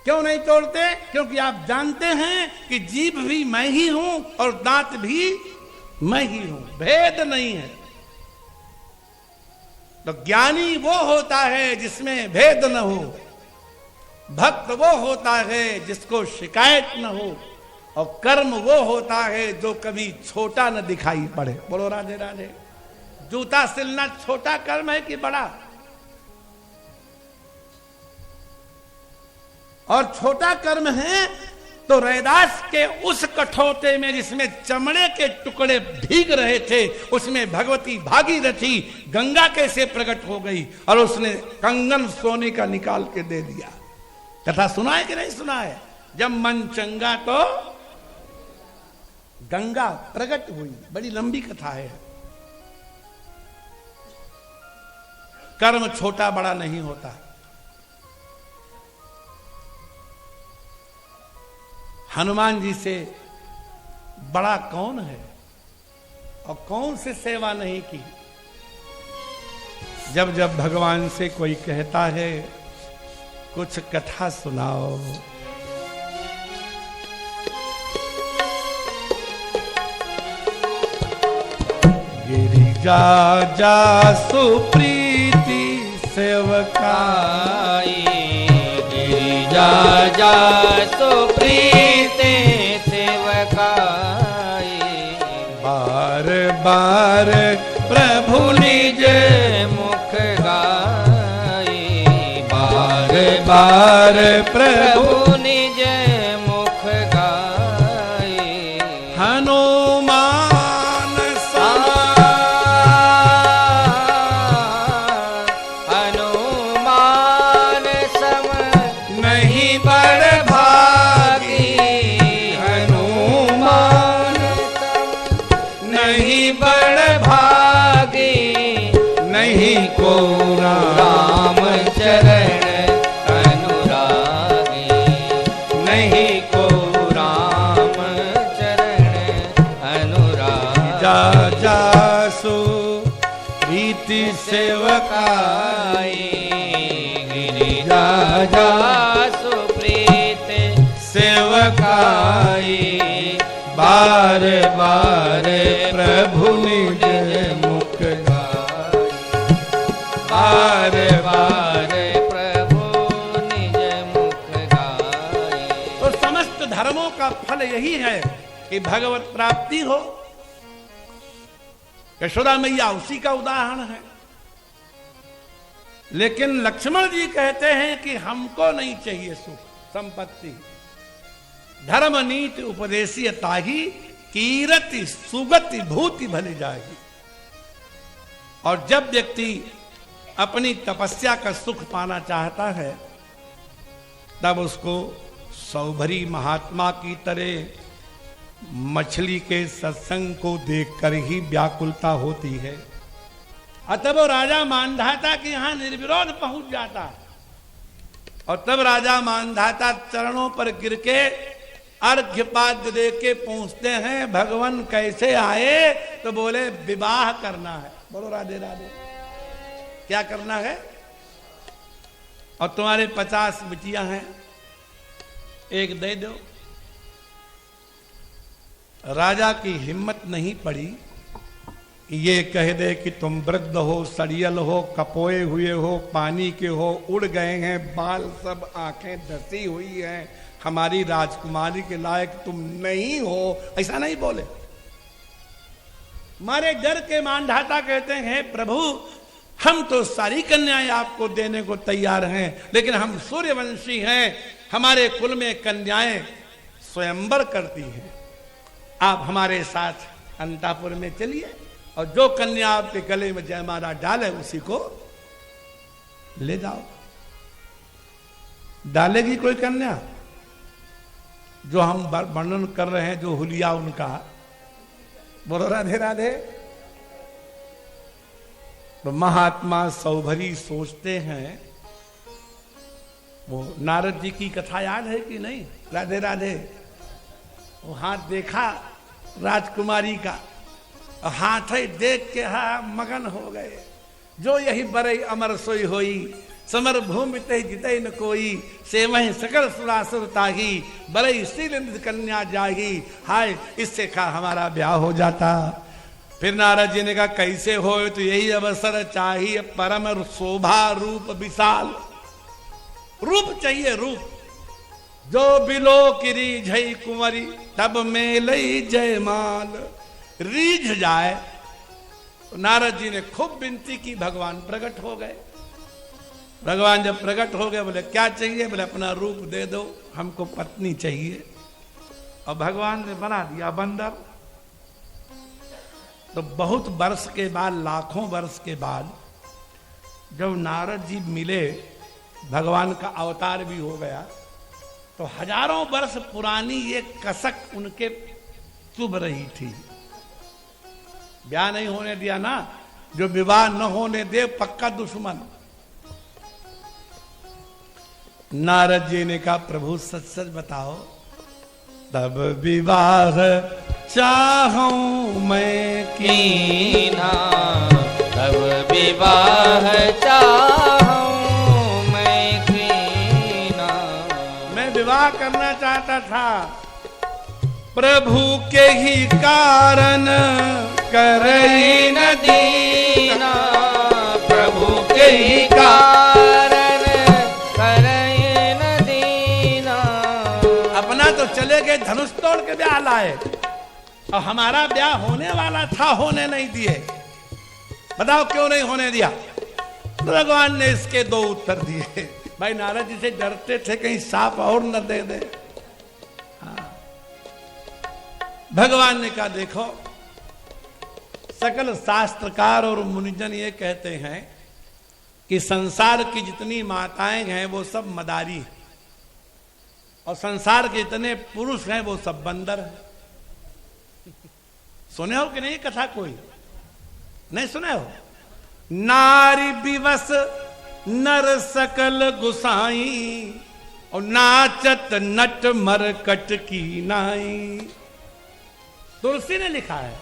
क्यों नहीं तोड़ते? क्योंकि आप जानते हैं कि जीभ भी मैं ही हूं और दांत भी मैं ही हूं, भेद नहीं है। तो ज्ञानी वो होता है जिसमें भेद न हो, भक्त वो होता है जिसको शिकायत न हो, और कर्म वो होता है जो कभी छोटा न दिखाई पड़े। बोलो राधे राधे। जूता सिलना छोटा कर्म है कि बड़ा? और छोटा कर्म है तो रैदास के उस कठौते में जिसमें चमड़े के टुकड़े भीग रहे थे, उसमें भगवती भागीरथी गंगा कैसे प्रकट हो गई और उसने कंगन सोने का निकाल के दे दिया। कथा सुना है कि नहीं सुना है? जब मन चंगा तो गंगा प्रकट हुई। बड़ी लंबी कथा है। कर्म छोटा बड़ा नहीं होता। हनुमान जी से बड़ा कौन है और कौन से सेवा नहीं की? जब जब भगवान से कोई कहता है कुछ कथा सुनाओ, गिरिजा जा सुप्रीति सेवकाई, गिरिजा जा सुप्रीति सेवकाई, बार बार प्रभु निज मुख गाई, बार बार प्रभु निज मुख गाई। हनुमान हनुमान सम नहीं बड़ भागी, हनुमान नहीं बड़ भागी, नहीं को राम चरण अनुरागी, नहीं को राम चरण अनुरागी। जा जासु प्रीति सेवकाई, गिरिजा जा सुप्रीत सेवकाई, बार बार प्रभु निज मुख गाई, बार बार प्रभु निज मुख का फल यही है कि भगवत प्राप्ति हो। यशोदा मैया उसी का उदाहरण है। लेकिन लक्ष्मण जी कहते हैं कि हमको नहीं चाहिए सुख संपत्ति, धर्म नीति उपदेशीय ताही, कीरति सुगति भूति भले जाएगी। और जब व्यक्ति अपनी तपस्या का सुख पाना चाहता है तब उसको सौभरी महात्मा की तरह मछली के सत्संग को देखकर ही व्याकुलता होती है। अतः वो राजा मानधाता के यहां निर्विरोध पहुंच जाता है और तब राजा मानधाता चरणों पर गिर के अर्घ्यपाद्य दे के पूछते हैं, भगवान कैसे आए? तो बोले विवाह करना है। बोलो राधे राधे। क्या करना है? और तुम्हारे 50 बिटिया हैं, एक दे दो। राजा की हिम्मत नहीं पड़ी ये कह दे कि तुम वृद्ध हो, सड़ियल हो, कपोए हुए हो, पानी के हो, उड़ गए हैं बाल सब, आंखें धसी हुई हैं, हमारी राजकुमारी के लायक तुम नहीं हो। ऐसा नहीं बोले। मारे डर के मानधाता कहते हैं, प्रभु हम तो सारी कन्याएं आपको देने को तैयार हैं, लेकिन हम सूर्यवंशी हैं, हमारे कुल में कन्याएं स्वयंवर करती हैं। आप हमारे साथ अंतापुर में चलिए और जो कन्या आपके गले में जयमाला डाले उसी को ले जाओ। डालेगी कोई कन्या? जो हम वर्णन कर रहे हैं, जो हुलिया उनका। बोलो राधे राधे। तो महात्मा सौभरी सोचते हैं, वो नारद जी की कथा याद है कि नहीं? राधे राधे। वो हाथ देखा राजकुमारी का, हाथ ही देख के मगन हो गए। जो यही बरई अमर सोई होई, समर भूमि ते जिते न कोई, से वही सकल सुरासुर ताही, बरई शील कन्या जाही। हाय, इससे खा हमारा ब्याह हो जाता। फिर नारद जी ने कहा कैसे हो? तो यही अवसर चाहिए, परम शोभा रूप विशाल। रूप चाहिए, रूप। जो बिलो की रीझई कुंवरी, तब मेलई जयमाल। रीझ जाए। तो नारद जी ने खूब विनती की, भगवान प्रकट हो गए। भगवान जब प्रकट हो गए, बोले क्या चाहिए? बोले अपना रूप दे दो, हमको पत्नी चाहिए। और भगवान ने बना दिया बंदर। तो बहुत वर्ष के बाद, लाखों वर्ष के बाद जब नारद जी मिले, भगवान का अवतार भी हो गया, तो हजारों वर्ष पुरानी ये कसक उनके चुभ रही थी। ब्याह नहीं होने दिया ना, जो विवाह न होने दे पक्का दुश्मन। नारद जी ने कहा प्रभु सच सच बताओ, तब विवाह चाहूं मैं कीना, तब विवाह चाहूं मैं कीना। मैं विवाह करना चाहता था, प्रभु के ही कारण करई न दीना। प्रभु के ही कारण करई न दीना। अपना तो चले गए, धनुष तोड़ के ब्याह लाए, और हमारा ब्याह होने वाला था, होने नहीं दिए। बताओ क्यों नहीं होने दिया? भगवान ने इसके 2 उत्तर दिए। भाई नारद जी से डरते थे कहीं सांप और न दे दे। भगवान ने कहा देखो, सकल शास्त्रकार और मुनिजन ये कहते हैं कि संसार की जितनी माताएं हैं वो सब मदारी हैं, और संसार के जितने पुरुष हैं वो सब बंदर हैं। सुने हो कि नहीं कथा? कोई नहीं सुने हो? नारी विवश नर सकल गुसाई, और नाचत नट मरकट की नाई। तुलसी ने लिखा है,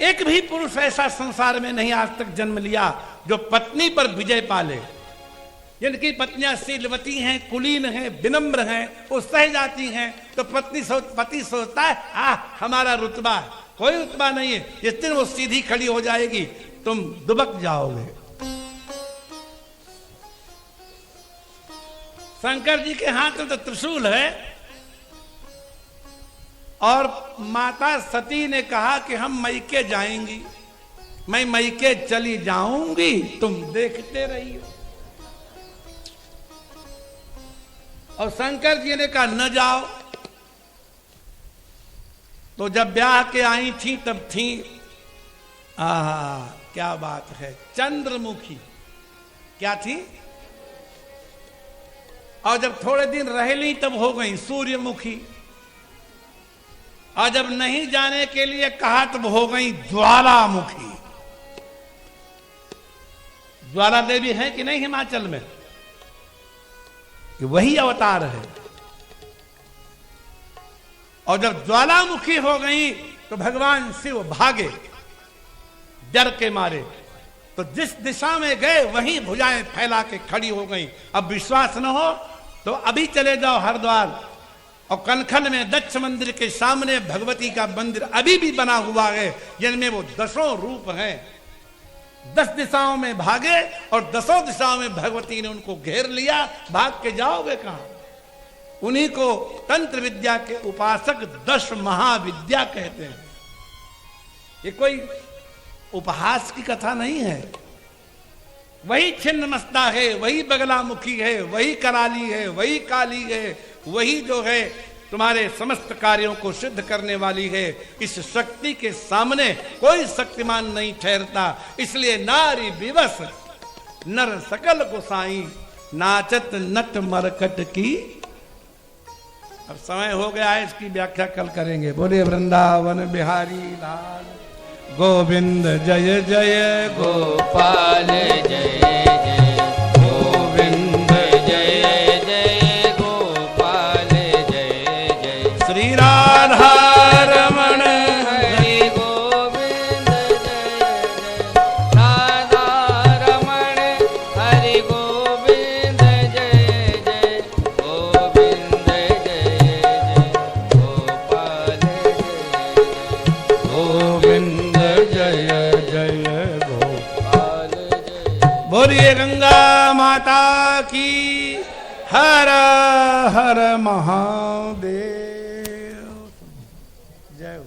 एक भी पुरुष ऐसा संसार में नहीं आज तक जन्म लिया जो पत्नी पर विजय पाले। जिनकी पत्नियां शीलवती हैं, कुलीन हैं, विनम्र हैं, वो सह जाती हैं, तो पति सोचता है हमारा रुतबा है। कोई रुतबा नहीं है। जिस दिन वो सीधी खड़ी हो जाएगी तुम दुबक जाओगे। शंकर जी के हाथ में तो त्रिशूल है, और माता सती ने कहा कि हम मैके जाएंगी, मैं मैके चली जाऊंगी, तुम देखते रहिए। और शंकर जी ने कहा न जाओ। तो जब ब्याह के आई थी तब थी, क्या बात है, चंद्रमुखी। क्या थी? और जब थोड़े दिन रह ली तब हो गई सूर्यमुखी। और जब नहीं जाने के लिए कहा तब हो गई ज्वालामुखी। ज्वाला देवी है कि नहीं हिमाचल में? कि वही अवतार है। और जब ज्वालामुखी हो गई तो भगवान शिव भागे डर के मारे। तो जिस दिशा में गए वहीं भुजाएं फैला के खड़ी हो गई। अब विश्वास न हो तो अभी चले जाओ हरिद्वार, और कनखन में दक्ष मंदिर के सामने भगवती का मंदिर अभी भी बना हुआ है, जिनमें वो 10 रूप हैं। 10 दिशाओं में भागे और 10 दिशाओं में भगवती ने उनको घेर लिया। भाग के जाओगे कहां? उन्हीं को तंत्र विद्या के उपासक 10 महाविद्या कहते हैं। ये कोई उपहास की कथा नहीं है। वही छिन्नमस्ता है, वही बगलामुखी है, वही कराली है, वही काली है, वही जो है तुम्हारे समस्त कार्यों को सिद्ध करने वाली है। इस शक्ति के सामने कोई शक्तिमान नहीं ठहरता। इसलिए नारी विवश नर सकल गोसाई, नाचत नट मरकट की। अब समय हो गया है, इसकी व्याख्या कल करेंगे। बोले वृंदावन बिहारी लाल गोविंद जय जय गोपाल जय जय गोविंद जय जय गोपाल जय जय श्री राधा रमण हरि गोविंद जय जय राधा रमण हरि गोविंद जय जय गोविंद जय जय गोपाल जय गोविंद जय जय गोपाल जय। बोलिए गंगा माता की हर हर महादेव जय हो।